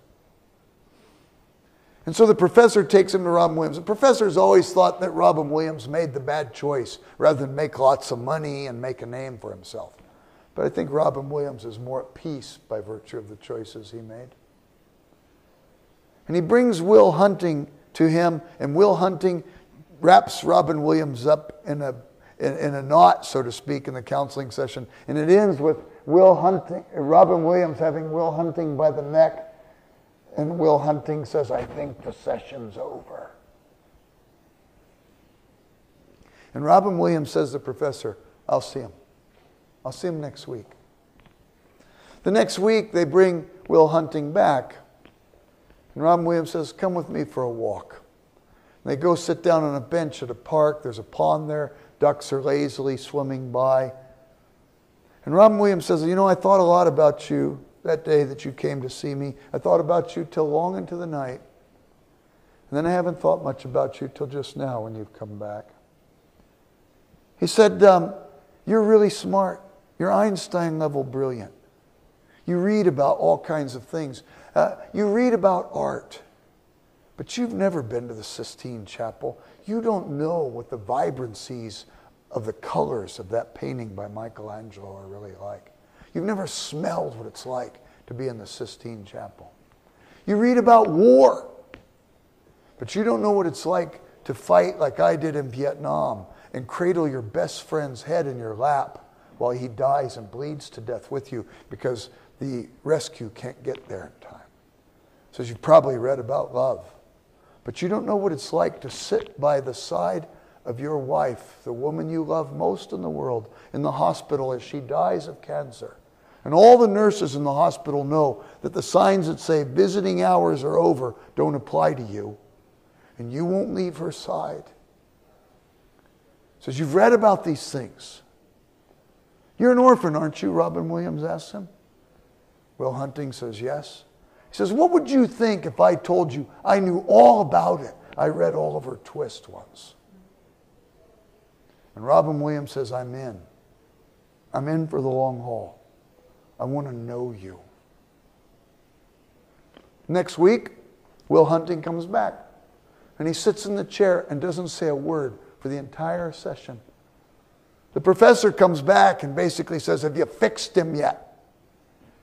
And so the professor takes him to Robin Williams. The professor's always thought that Robin Williams made the bad choice rather than make lots of money and make a name for himself. But I think Robin Williams is more at peace by virtue of the choices he made. And he brings Will Hunting to him, and Will Hunting wraps Robin Williams up in a knot, so to speak, in the counseling session. And it ends with Robin Williams having Will Hunting by the neck. And Will Hunting says, I think the session's over. And Robin Williams says to the professor, I'll see him. I'll see him next week. The next week, they bring Will Hunting back. And Robin Williams says, come with me for a walk. And they go sit down on a bench at a park. There's a pond there. Ducks are lazily swimming by. And Robin Williams says, you know, I thought a lot about you that day that you came to see me. I thought about you till long into the night. And then I haven't thought much about you till just now when you've come back. He said, you're really smart. You're Einstein-level brilliant. You read about all kinds of things. You read about art. But you've never been to the Sistine Chapel. You don't know what the vibrancies of the colors of that painting by Michelangelo are really like. You've never smelled what it's like to be in the Sistine Chapel. You read about war. But you don't know what it's like to fight like I did in Vietnam and cradle your best friend's head in your lap while he dies and bleeds to death with you because the rescue can't get there in time. So you've probably read about love. But you don't know what it's like to sit by the side of your wife, the woman you love most in the world, in the hospital as she dies of cancer. And all the nurses in the hospital know that the signs that say visiting hours are over don't apply to you. And you won't leave her side. Says, you've read about these things. You're an orphan, aren't you? Robin Williams asks him. Will Hunting says, yes. He says, what would you think if I told you I knew all about it? I read Oliver Twist once. And Robin Williams says, I'm in. I'm in for the long haul. I want to know you. Next week, Will Hunting comes back. And he sits in the chair and doesn't say a word for the entire session. The professor comes back and basically says, have you fixed him yet?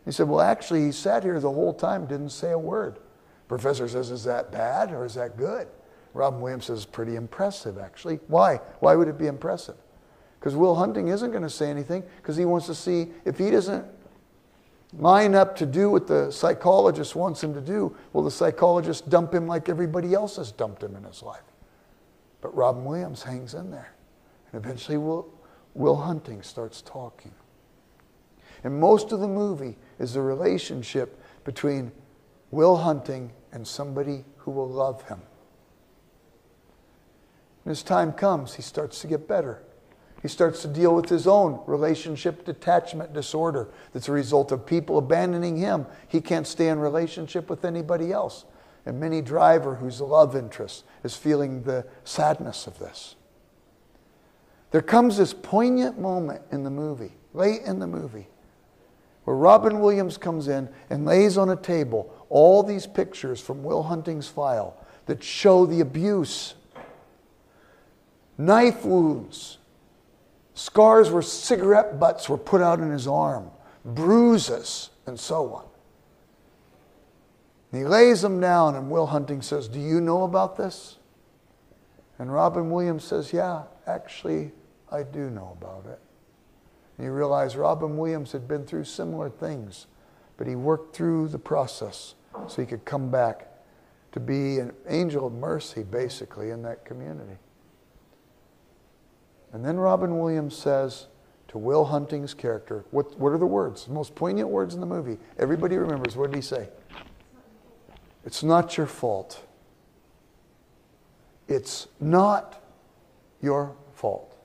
He said, well, actually, he sat here the whole time, didn't say a word. Professor says, is that bad or is that good? Robin Williams says, pretty impressive, actually. Why? Why would it be impressive? Because Will Hunting isn't going to say anything because he wants to see if he doesn't line up to do what the psychologist wants him to do, will the psychologist dump him like everybody else has dumped him in his life? But Robin Williams hangs in there. And eventually Will Hunting starts talking. And most of the movie is the relationship between Will Hunting and somebody who will love him. And as time comes, he starts to get better. He starts to deal with his own relationship detachment disorder that's a result of people abandoning him. He can't stay in relationship with anybody else. And Minnie Driver, who's the love interest, is feeling the sadness of this. There comes this poignant moment in the movie, late in the movie, where Robin Williams comes in and lays on a table all these pictures from Will Hunting's file that show the abuse, knife wounds, scars where cigarette butts were put out in his arm, bruises, and so on. And he lays them down, and Will Hunting says, do you know about this? And Robin Williams says, yeah, actually, I do know about it. And you realize Robin Williams had been through similar things, but he worked through the process so he could come back to be an angel of mercy, basically, in that community. And then Robin Williams says to Will Hunting's character, what are the words? The most poignant words in the movie. Everybody remembers. What did he say? It's not your fault. It's not your fault.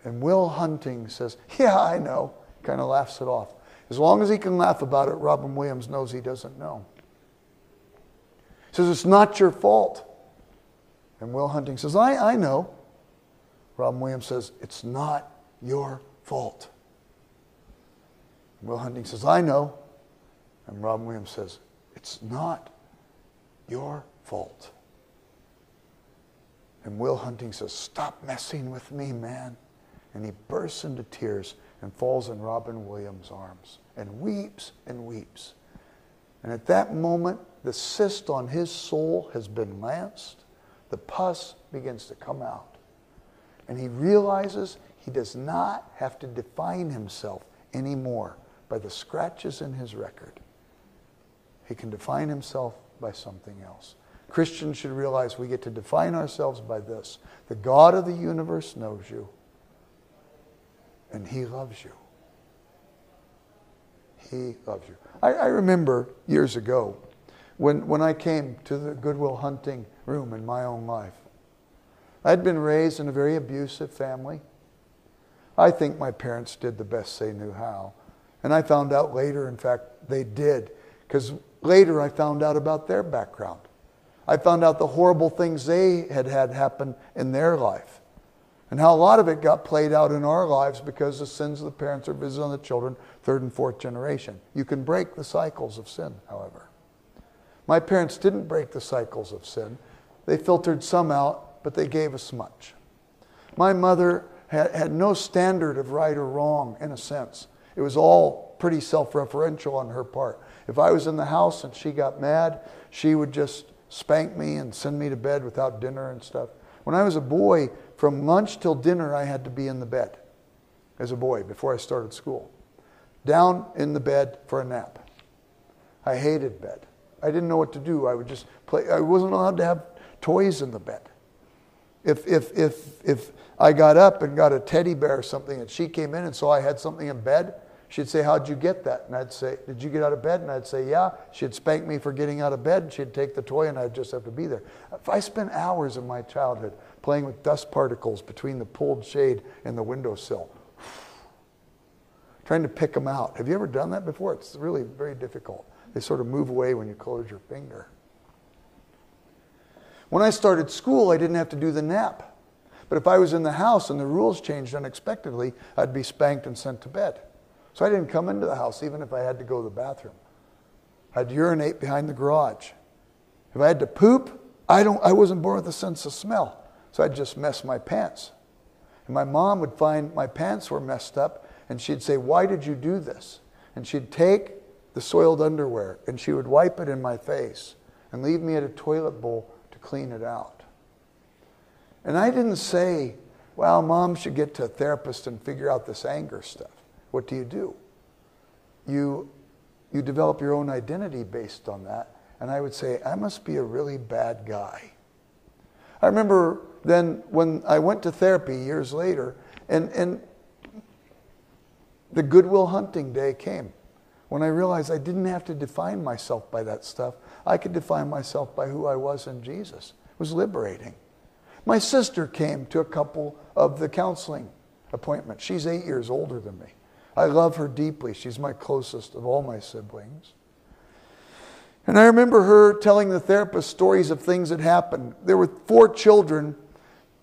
And Will Hunting says, yeah, I know. Kind of laughs it off. As long as he can laugh about it, Robin Williams knows he doesn't know. He says, it's not your fault. And Will Hunting says, I know. Robin Williams says, it's not your fault. And Will Hunting says, I know. And Robin Williams says, it's not your fault. And Will Hunting says, stop messing with me, man. And he bursts into tears and falls in Robin Williams' arms and weeps and weeps. And at that moment, the cyst on his soul has been lanced. The pus begins to come out. And he realizes he does not have to define himself anymore by the scratches in his record. He can define himself by something else. Christians should realize we get to define ourselves by this. The God of the universe knows you. And He loves you. He loves you. I remember years ago when I came to the Goodwill Hunting room in my own life. I'd been raised in a very abusive family. I think my parents did the best they knew how. And I found out later, in fact, they did. Because later I found out about their background. I found out the horrible things they had happen in their life. And how a lot of it got played out in our lives because the sins of the parents are visited on the children, third and fourth generation. You can break the cycles of sin, however. My parents didn't break the cycles of sin. They filtered some out, but they gave us much. My mother had no standard of right or wrong, in a sense. It was all pretty self-referential on her part. If I was in the house and she got mad, she would just spank me and send me to bed without dinner and stuff. When I was a boy, from lunch till dinner, I had to be in the bed as a boy before I started school. Down in the bed for a nap. I hated bed. I didn't know what to do. I would just play. I wasn't allowed to have toys in the bed. If I got up and got a teddy bear or something and she came in and saw I had something in bed, she'd say, "How'd you get that?" And I'd say, "Did you get out of bed?" And I'd say, "Yeah." She'd spank me for getting out of bed, and she'd take the toy and I'd just have to be there. If I spent hours of my childhood playing with dust particles between the pulled shade and the windowsill, trying to pick them out. Have you ever done that before? It's really very difficult. They sort of move away when you close your finger. When I started school, I didn't have to do the nap. But if I was in the house and the rules changed unexpectedly, I'd be spanked and sent to bed. So I didn't come into the house even if I had to go to the bathroom. I'd urinate behind the garage. If I had to poop, I wasn't born with a sense of smell. So I'd just mess my pants. And my mom would find my pants were messed up and she'd say, "Why did you do this?" And she'd take the soiled underwear and she would wipe it in my face and leave me at a toilet bowl to clean it out. And I didn't say, "Well, Mom should get to a therapist and figure out this anger stuff." What do? You develop your own identity based on that. And I would say, I must be a really bad guy. I remember then when I went to therapy years later, and the Goodwill Hunting day came, when I realized I didn't have to define myself by that stuff. I could define myself by who I was in Jesus. It was liberating. My sister came to a couple of the counseling appointments. She's 8 years older than me. I love her deeply. She's my closest of all my siblings. And I remember her telling the therapist stories of things that happened. There were 4 children.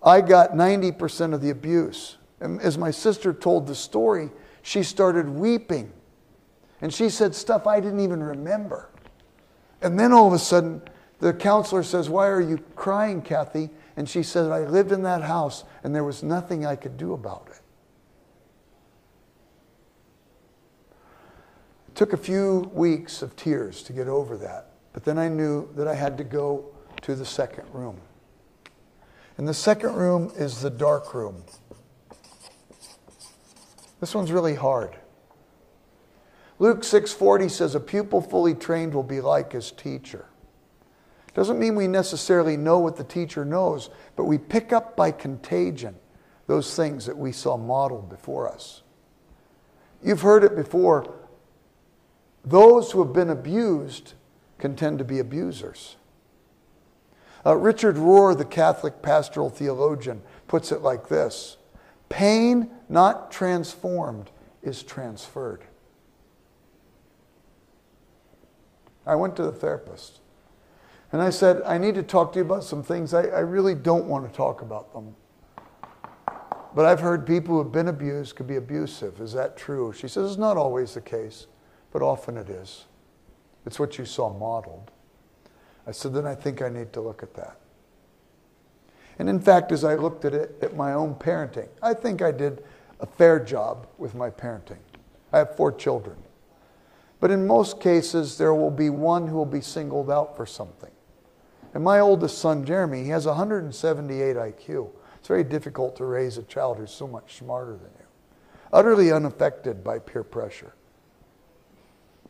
I got 90% of the abuse. And as my sister told the story, she started weeping. And she said stuff I didn't even remember. And then all of a sudden, the counselor says, "Why are you crying, Kathy?" And she said, "I lived in that house and there was nothing I could do about it." It took a few weeks of tears to get over that. But then I knew that I had to go to the second room. And the second room is the dark room. This one's really hard. Luke 6:40 says, "A pupil fully trained will be like his teacher." Doesn't mean we necessarily know what the teacher knows, but we pick up by contagion those things that we saw modeled before us. You've heard it before. Those who have been abused can tend to be abusers. Richard Rohr, the Catholic pastoral theologian, puts it like this: "Pain not transformed is transferred." I went to the therapist and I said, "I need to talk to you about some things. I really don't want to talk about them. But I've heard people who have been abused could be abusive. Is that true?" She says, "It's not always the case, but often it is. It's what you saw modeled." I said, "Then I think I need to look at that." And in fact, as I looked at it, at my own parenting, I think I did a fair job with my parenting. I have 4 children. But in most cases, there will be one who will be singled out for something. And my oldest son, Jeremy, he has 178 IQ. It's very difficult to raise a child who's so much smarter than you. Utterly unaffected by peer pressure.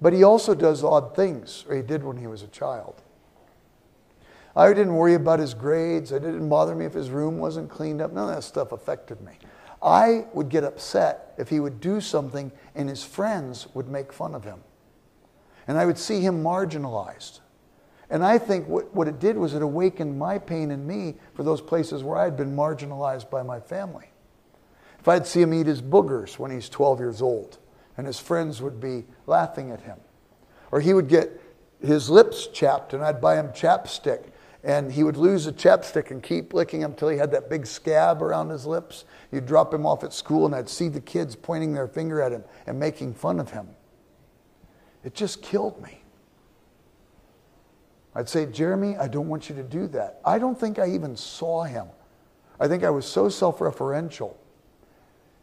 But he also does odd things, or he did when he was a child. I didn't worry about his grades. It didn't bother me if his room wasn't cleaned up. None of that stuff affected me. I would get upset if he would do something and his friends would make fun of him. And I would see him marginalized. And I think what it did was it awakened my pain in me for those places where I had been marginalized by my family. If I'd see him eat his boogers when he's 12 years old, and his friends would be laughing at him. Or he would get his lips chapped, and I'd buy him chapstick. And he would lose the chapstick and keep licking him until he had that big scab around his lips. You'd drop him off at school, and I'd see the kids pointing their finger at him and making fun of him. It just killed me. I'd say, Jeremy, I don't want you to do that. I don't think I even saw him. I think I was so self-referential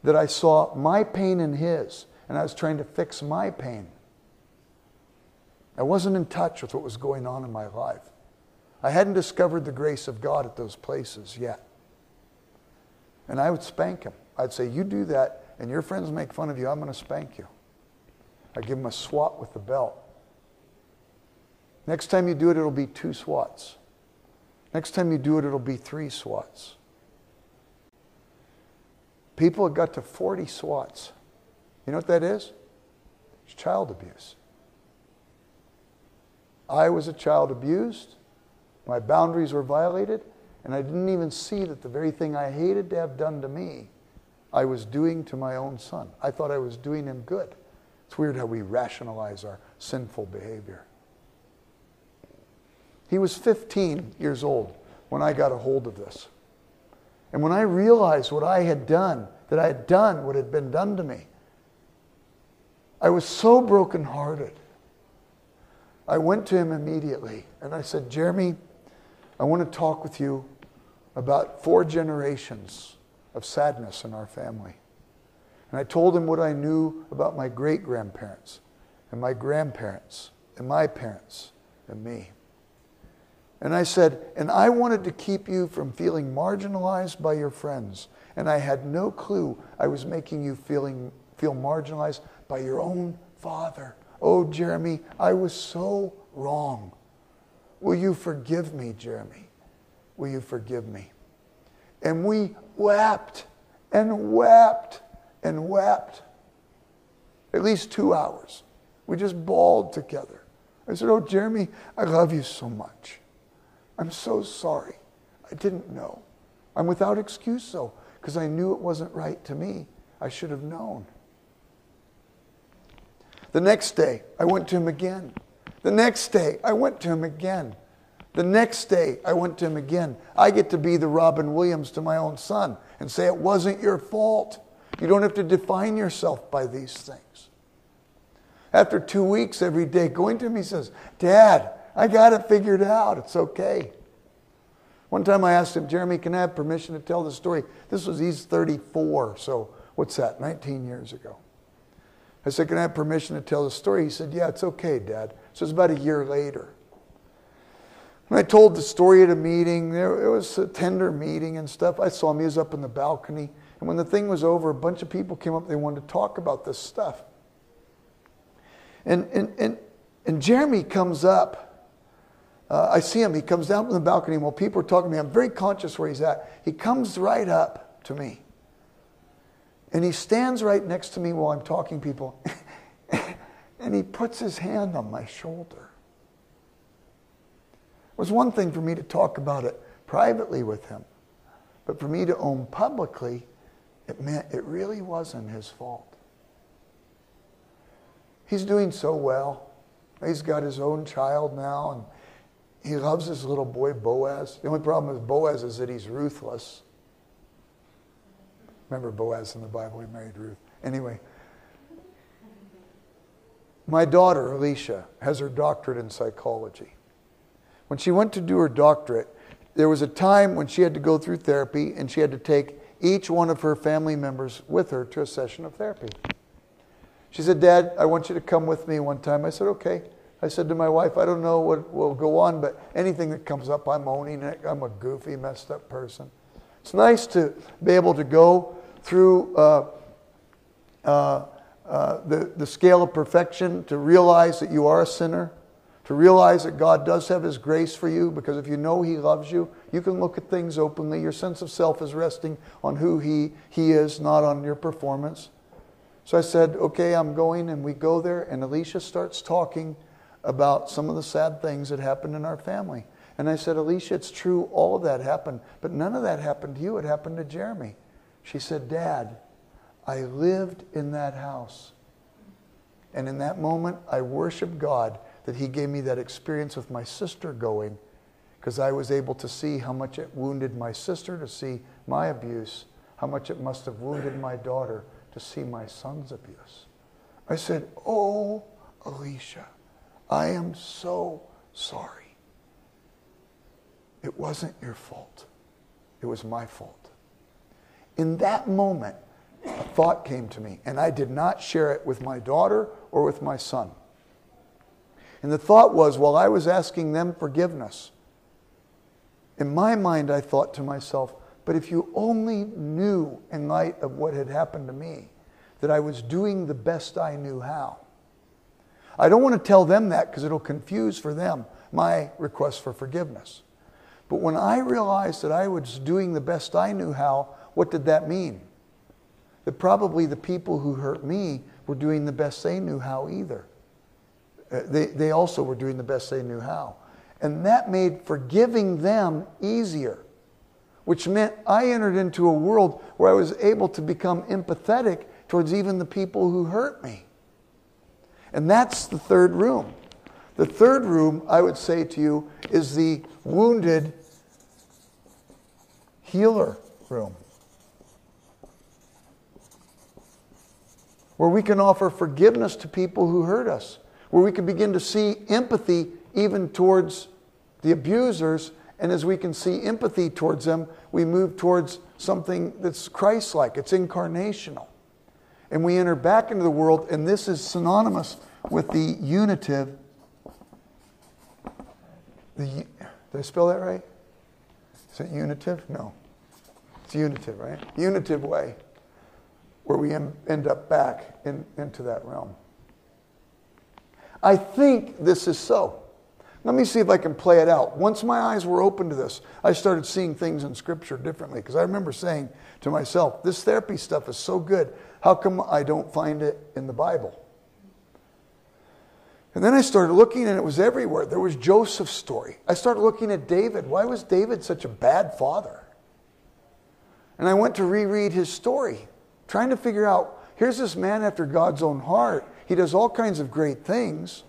that I saw my pain in his, and I was trying to fix my pain. I wasn't in touch with what was going on in my life. I hadn't discovered the grace of God at those places yet. And I would spank him. I'd say, you do that, and your friends make fun of you, I'm going to spank you. I'd give him a swat with the belt. Next time you do it, it'll be 2 swats. Next time you do it, it'll be 3 swats. People have got to 40 swats. You know what that is? It's child abuse. I was a child abused. My boundaries were violated. And I didn't even see that the very thing I hated to have done to me, I was doing to my own son. I thought I was doing him good. It's weird how we rationalize our sinful behavior. He was 15 years old when I got a hold of this. And when I realized what I had done, that I had done what had been done to me, I was so brokenhearted. I went to him immediately and I said, Jeremy, I want to talk with you about 4 generations of sadness in our family. And I told him what I knew about my great-grandparents and my grandparents and my parents and me. And I said, and I wanted to keep you from feeling marginalized by your friends. And I had no clue I was making you feel marginalized by your own father. Oh, Jeremy, I was so wrong. Will you forgive me, Jeremy? Will you forgive me? And we wept and wept and wept. At least 2 hours. We just bawled together. I said, oh, Jeremy, I love you so much. I'm so sorry. I didn't know. I'm without excuse, though, because I knew it wasn't right to me. I should have known. The next day, I went to him again. The next day, I went to him again. The next day, I went to him again. I get to be the Robin Williams to my own son and say it wasn't your fault. You don't have to define yourself by these things. After 2 weeks, every day, going to him, he says, Dad, I got it figured out. It's okay. One time I asked him, Jeremy, can I have permission to tell the story? He's 34, so what's that, 19 years ago. I said, can I have permission to tell the story? He said, yeah, it's okay, Dad. So it was about a year later. When I told the story at a meeting, it was a tender meeting and stuff. I saw him, he was up in the balcony. And when the thing was over, a bunch of people came up, they wanted to talk about this stuff. And Jeremy comes up. I see him. He comes down from the balcony. And while people are talking to me, I'm very conscious where he's at. He comes right up to me. And he stands right next to me while I'm talking to people. And he puts his hand on my shoulder. It was one thing for me to talk about it privately with him. But for me to own publicly, it meant it really wasn't his fault. He's doing so well. He's got his own child now, and he loves his little boy, Boaz. The only problem with Boaz is that he's ruthless. Remember Boaz in the Bible, he married Ruth. Anyway, my daughter, Alicia, has her doctorate in psychology. When she went to do her doctorate, there was a time when she had to go through therapy, and she had to take each one of her family members with her to a session of therapy. She said, Dad, I want you to come with me one time. I said, okay. I said to my wife, I don't know what will go on, but anything that comes up, I'm owning it. I'm a goofy, messed up person. It's nice to be able to go through the scale of perfection, to realize that you are a sinner, To realize that God does have His grace for you, because if you know He loves you, you can look at things openly. Your sense of self is resting on who He is, not on your performance. So I said, okay, I'm going, and we go there, and Alicia starts talking about some of the sad things that happened in our family. And I said, Alicia, it's true, all of that happened, but none of that happened to you. It happened to Jeremy. She said, Dad, I lived in that house. And in that moment, I worshiped God that He gave me that experience with my sister going, because I was able to see how much it wounded my sister to see my abuse, how much it must have wounded my daughter to see my son's abuse. I said, oh, Alicia, I am so sorry. It wasn't your fault. It was my fault. In that moment, a thought came to me, and I did not share it with my daughter or with my son. And the thought was, while I was asking them forgiveness, in my mind I thought to myself, but if you only knew, in light of what had happened to me, that I was doing the best I knew how. I don't want to tell them that because it'll confuse for them my request for forgiveness. But when I realized that I was doing the best I knew how, what did that mean? That probably the people who hurt me were doing the best they knew how either. They also were doing the best they knew how. And that made forgiving them easier, which meant I entered into a world where I was able to become empathetic towards even the people who hurt me. And that's the third room. The third room, I would say to you, is the wounded healer room, where we can offer forgiveness to people who hurt us, where we can begin to see empathy even towards the abusers, and as we can see empathy towards them, we move towards something that's Christ-like. It's incarnational. And we enter back into the world, and this is synonymous with the unitive. Did I spell that right? Is it unitive? No. It's unitive, right? Unitive way, where we end up back into that realm. I think this is so. Let me see if I can play it out. Once my eyes were open to this, I started seeing things in Scripture differently. Because I remember saying to myself, this therapy stuff is so good. How come I don't find it in the Bible? And then I started looking, and it was everywhere. There was Joseph's story. I started looking at David. Why was David such a bad father? And I went to reread his story, trying to figure out, here's this man after God's own heart. He does all kinds of great things,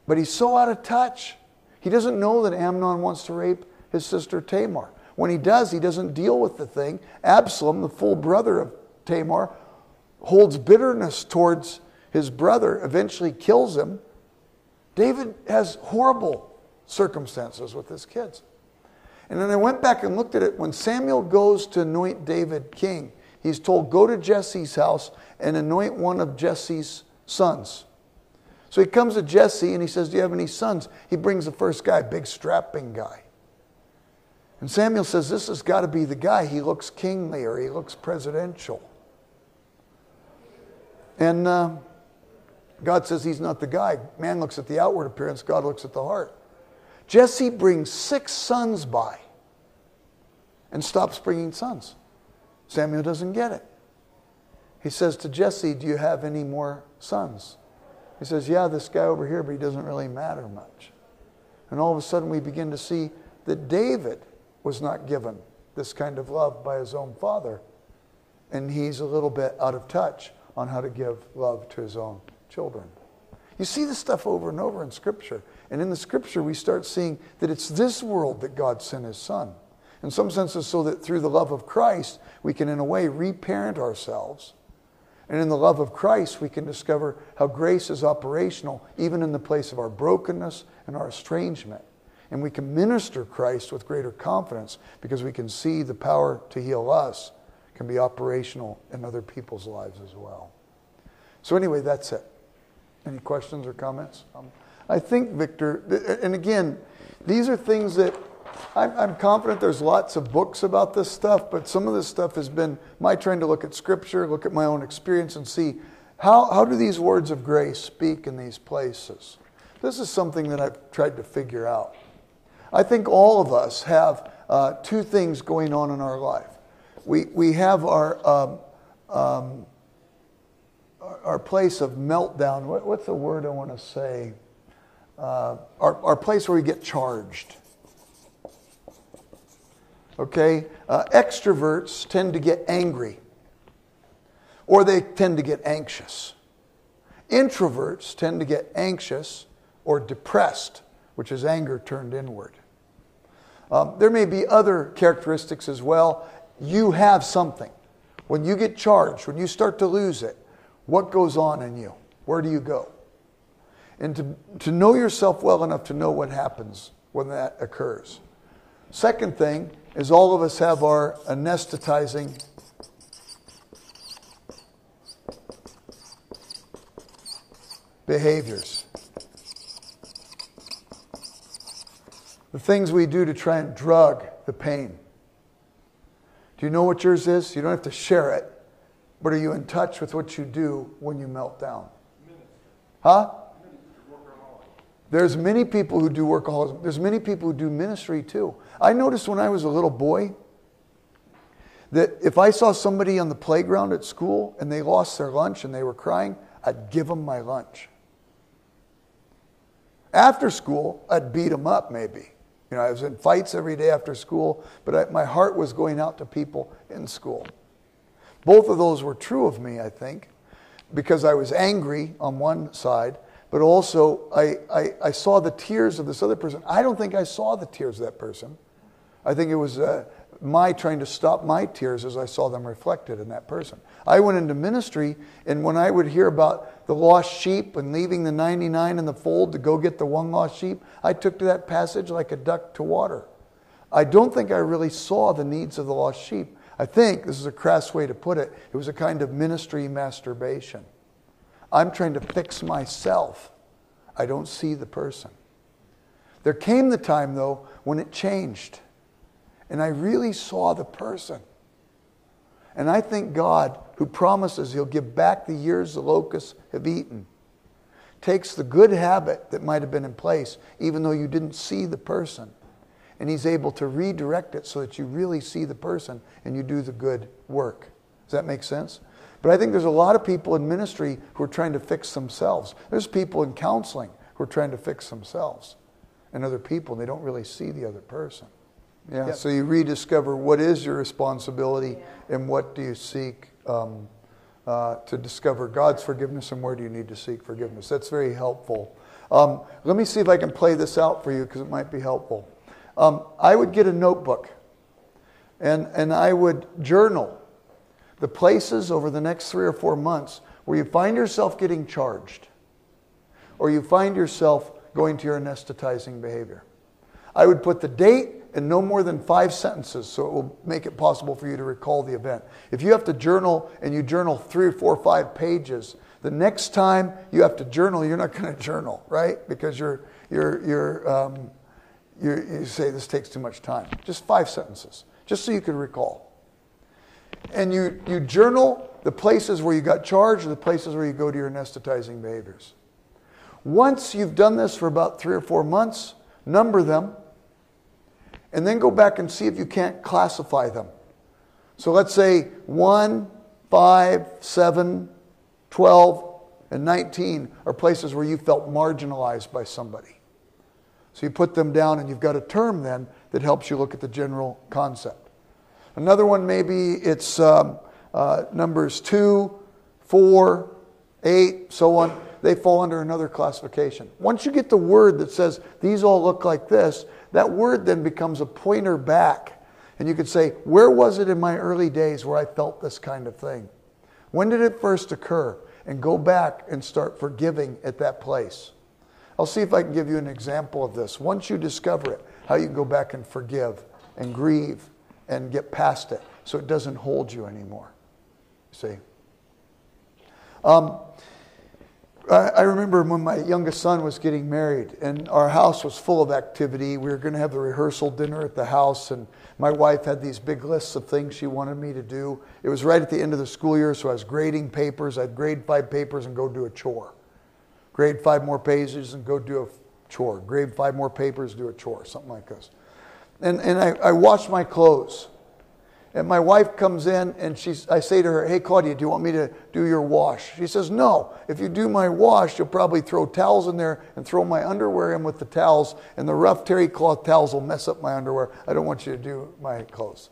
but he's so out of touch. He doesn't know that Amnon wants to rape his sister Tamar. When he does, he doesn't deal with the thing. Absalom, the full brother of Tamar, holds bitterness towards his brother, eventually kills him. David has horrible circumstances with his kids. And then I went back and looked at it. When Samuel goes to anoint David king, he's told, go to Jesse's house and anoint one of Jesse's sons. So he comes to Jesse and he says, do you have any sons? He brings the first guy, big strapping guy. And Samuel says, this has got to be the guy. He looks kingly, or he looks presidential. And God says he's not the guy. Man looks at the outward appearance. God looks at the heart. Jesse brings 6 sons by and stops bringing sons. Samuel doesn't get it. He says to Jesse, do you have any more sons? He says, yeah, this guy over here, but he doesn't really matter much. And all of a sudden we begin to see that David was not given this kind of love by his own father. And he's a little bit out of touch on how to give love to his own children. You see this stuff over and over in Scripture. And in the Scripture we start seeing that it's this world that God sent His Son. In some senses so that through the love of Christ we can in a way reparent ourselves. And in the love of Christ we can discover how grace is operational even in the place of our brokenness and our estrangement. And we can minister Christ with greater confidence because we can see the power to heal us can be operational in other people's lives as well. So anyway, that's it. Any questions or comments? I think, Victor, and again, these are things that I'm confident there's lots of books about this stuff, but some of this stuff has been my trying to look at Scripture, look at my own experience and see how do these words of grace speak in these places. This is something that I've tried to figure out. I think all of us have two things going on in our life. We have our place of meltdown. What's the word I want to say? Our place where we get charged. Okay? Extroverts tend to get angry, or they tend to get anxious. Introverts tend to get anxious or depressed, which is anger turned inward. There may be other characteristics as well. You have something. When you get charged, when you start to lose it, what goes on in you? Where do you go? And to know yourself well enough to know what happens when that occurs. Second thing is all of us have our anesthetizing behaviors. The things we do to try and drug the pain. Do you know what yours is? You don't have to share it. But are you in touch with what you do when you melt down? Huh? There's many people who do workaholism. There's many people who do ministry too. I noticed when I was a little boy that if I saw somebody on the playground at school and they lost their lunch and they were crying, I'd give them my lunch. After school, I'd beat them up maybe. You know, I was in fights every day after school, but my heart was going out to people in school. Both of those were true of me, I think, because I was angry on one side, but also I saw the tears of this other person. I don't think I saw the tears of that person. I think it was my trying to stop my tears as I saw them reflected in that person. I went into ministry, and when I would hear about the lost sheep and leaving the 99 in the fold to go get the one lost sheep, I took to that passage like a duck to water. I don't think I really saw the needs of the lost sheep. I think, this is a crass way to put it, it was a kind of ministry masturbation. I'm trying to fix myself. I don't see the person. There came the time, though, when it changed. And I really saw the person. And I think God, who promises He'll give back the years the locusts have eaten, takes the good habit that might have been in place, even though you didn't see the person, and He's able to redirect it so that you really see the person and you do the good work. Does that make sense? But I think there's a lot of people in ministry who are trying to fix themselves. There's people in counseling who are trying to fix themselves and other people, and they don't really see the other person. Yeah, yep. So you rediscover what is your responsibility and what do you seek to discover God's forgiveness, and where do you need to seek forgiveness. That's very helpful. Let me see if I can play this out for you because it might be helpful. I would get a notebook and I would journal the places over the next 3 or 4 months where you find yourself getting charged or you find yourself going to your anesthetizing behavior. I would put the date and no more than 5 sentences, so it will make it possible for you to recall the event. If you have to journal and you journal 3, 4, 5 pages, the next time you have to journal, you're not going to journal, right? Because you say this takes too much time. Just 5 sentences, just so you can recall. And you journal the places where you got charged, or the places where you go to your anesthetizing behaviors. Once you've done this for about 3 or 4 months, number them, and then go back and see if you can't classify them. So let's say 1, 5, 7, 12, and 19 are places where you felt marginalized by somebody. So you put them down and you've got a term then that helps you look at the general concept. Another one, maybe it's numbers 2, 4, 8, so on. They fall under another classification. Once you get the word that says these all look like this, that word then becomes a pointer back. And you could say, where was it in my early days where I felt this kind of thing? When did it first occur? And go back and start forgiving at that place. I'll see if I can give you an example of this. Once you discover it, how you can go back and forgive and grieve and get past it so it doesn't hold you anymore. See? I remember when my youngest son was getting married and our house was full of activity. We were going to have the rehearsal dinner at the house, and my wife had these big lists of things she wanted me to do. It was right at the end of the school year, so I was grading papers. I'd grade 5 papers and go do a chore. grade 5 more pages and go do a chore. Grade 5 more papers, do a chore, something like this. And I wash my clothes. And my wife comes in and I say to her, hey, Claudia, do you want me to do your wash? She says, no. If you do my wash, you'll probably throw towels in there and throw my underwear in with the towels, and the rough terry cloth towels will mess up my underwear. I don't want you to do my clothes.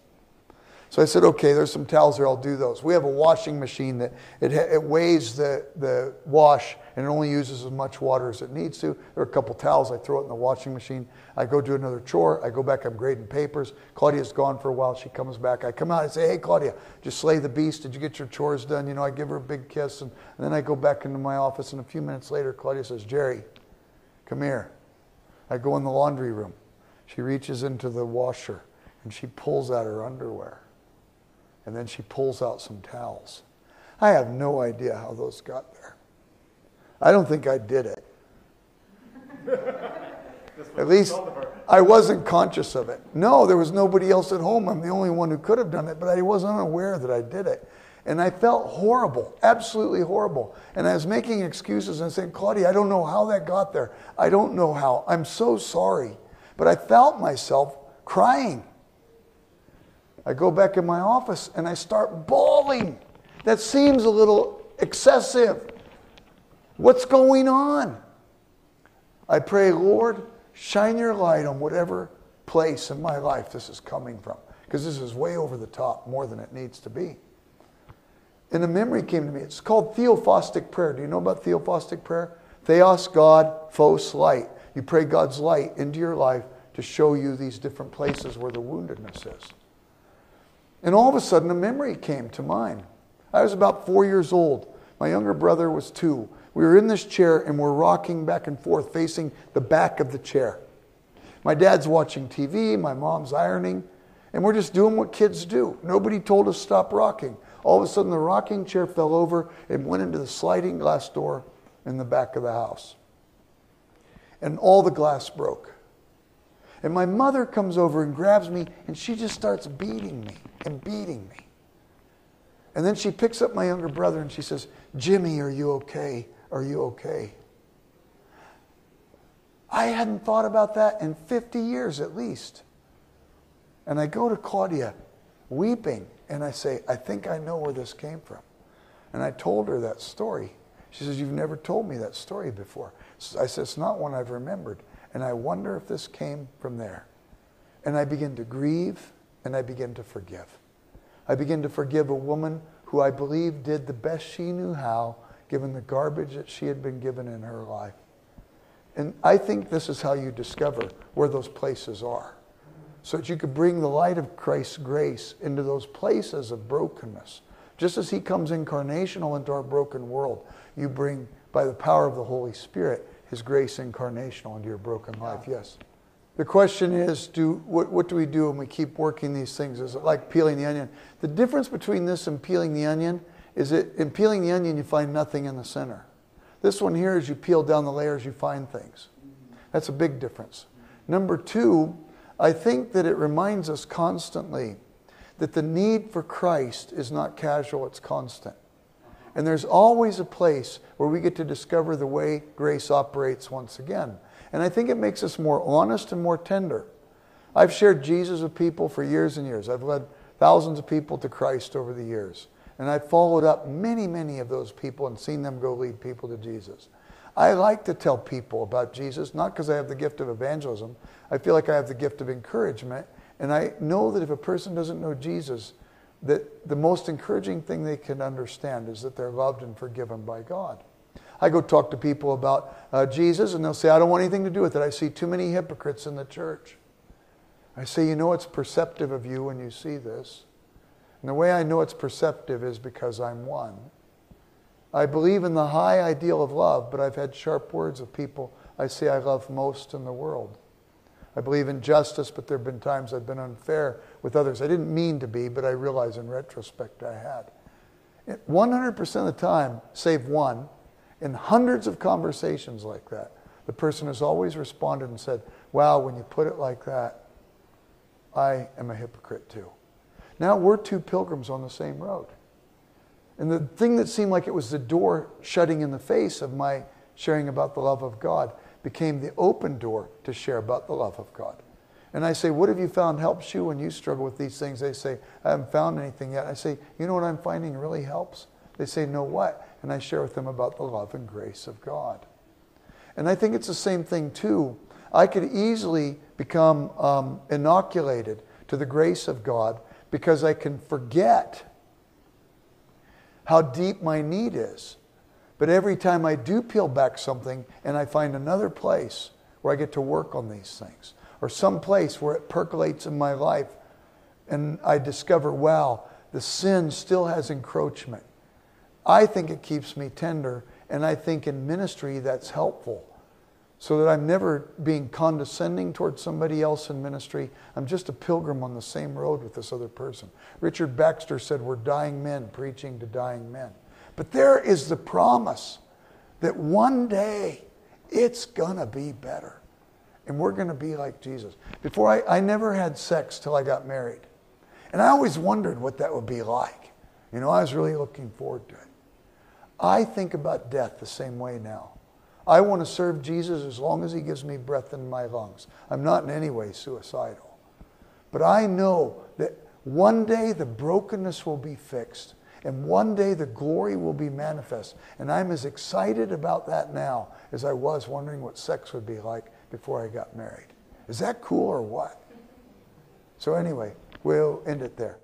So I said, okay, there's some towels here, I'll do those. We have a washing machine that it weighs the wash and it only uses as much water as it needs to. There are a couple towels, I throw it in the washing machine. I go do another chore, I go back, I'm grading papers. Claudia's gone for a while, she comes back. I come out, I say, hey Claudia, did you slay the beast? Did you get your chores done? You know, I give her a big kiss and then I go back into my office, and a few minutes later, Claudia says, Jerry, come here. I go in the laundry room. She reaches into the washer and she pulls out her underwear. And then she pulls out some towels. I have no idea how those got there. I don't think I did it. At least I wasn't conscious of it. No, there was nobody else at home. I'm the only one who could have done it, but I wasn't unaware that I did it. And I felt horrible, absolutely horrible. And I was making excuses and saying, Claudia, I don't know how that got there. I don't know how. I'm so sorry. But I felt myself crying. I go back in my office and I start bawling. That seems a little excessive. What's going on? I pray, Lord, shine your light on whatever place in my life this is coming from. Because this is way over the top, more than it needs to be. And a memory came to me. It's called theophostic prayer. Do you know about theophostic prayer? Theos, God, phos, light. You pray God's light into your life to show you these different places where the woundedness is. And all of a sudden, a memory came to mind. I was about 4 years old. My younger brother was 2. We were in this chair and we're rocking back and forth facing the back of the chair. My dad's watching TV, my mom's ironing, and we're just doing what kids do. Nobody told us stop rocking. All of a sudden, the rocking chair fell over and went into the sliding glass door in the back of the house. And all the glass broke. And my mother comes over and grabs me, and she just starts beating me and beating me. And then she picks up my younger brother and she says, Jimmy, are you okay? Are you okay? I hadn't thought about that in 50 years at least. And I go to Claudia, weeping, and I say, I think I know where this came from. And I told her that story. She says, you've never told me that story before. I said, it's not one I've remembered. And I wonder if this came from there. And I begin to grieve, and I begin to forgive. I begin to forgive a woman who I believe did the best she knew how, given the garbage that she had been given in her life. And I think this is how you discover where those places are, so that you could bring the light of Christ's grace into those places of brokenness. Just as he comes incarnational into our broken world, you bring, by the power of the Holy Spirit, his grace incarnational into your broken life. Yes. The question is, what do we do when we keep working these things? Is it like peeling the onion? The difference between this and peeling the onion is that in peeling the onion, you find nothing in the center. This one here, as you peel down the layers, you find things. That's a big difference. Number 2, I think that it reminds us constantly that the need for Christ is not casual, it's constant. And there's always a place where we get to discover the way grace operates once again. And I think it makes us more honest and more tender. I've shared Jesus with people for years and years. I've led thousands of people to Christ over the years. And I've followed up many of those people and seen them go lead people to Jesus. I like to tell people about Jesus, not because I have the gift of evangelism. I feel like I have the gift of encouragement. And I know that if a person doesn't know Jesus, that the most encouraging thing they can understand is that they're loved and forgiven by God. I go talk to people about Jesus, and they'll say, I don't want anything to do with it. I see too many hypocrites in the church. I say, you know it's perceptive of you when you see this. And the way I know it's perceptive is because I'm one. I believe in the high ideal of love, but I've had sharp words of people I say I love most in the world. I believe in justice, but there have been times I've been unfair with others. I didn't mean to be, but I realize in retrospect I had. 100% of the time, save one, in hundreds of conversations like that, the person has always responded and said, wow, when you put it like that, I am a hypocrite too. Now we're two pilgrims on the same road. And the thing that seemed like it was the door shutting in the face of my sharing about the love of God became the open door to share about the love of God. And I say, what have you found helps you when you struggle with these things? They say, I haven't found anything yet. I say, you know what I'm finding really helps? They say, no, what? And I share with them about the love and grace of God. And I think it's the same thing too. I could easily become inoculated to the grace of God because I can forget how deep my need is. But every time I do peel back something and I find another place where I get to work on these things, or some place where it percolates in my life and I discover, wow, the sin still has encroachment. I think it keeps me tender, and I think in ministry that's helpful. So that I'm never being condescending towards somebody else in ministry. I'm just a pilgrim on the same road with this other person. Richard Baxter said, we're dying men preaching to dying men. But there is the promise that one day it's going to be better. And we're going to be like Jesus. Before I never had sex till I got married. And I always wondered what that would be like. You know, I was really looking forward to it. I think about death the same way now. I want to serve Jesus as long as he gives me breath in my lungs. I'm not in any way suicidal. But I know that one day the brokenness will be fixed. And one day the glory will be manifest. And I'm as excited about that now as I was wondering what sex would be like before I got married. Is that cool or what? So anyway, we'll end it there.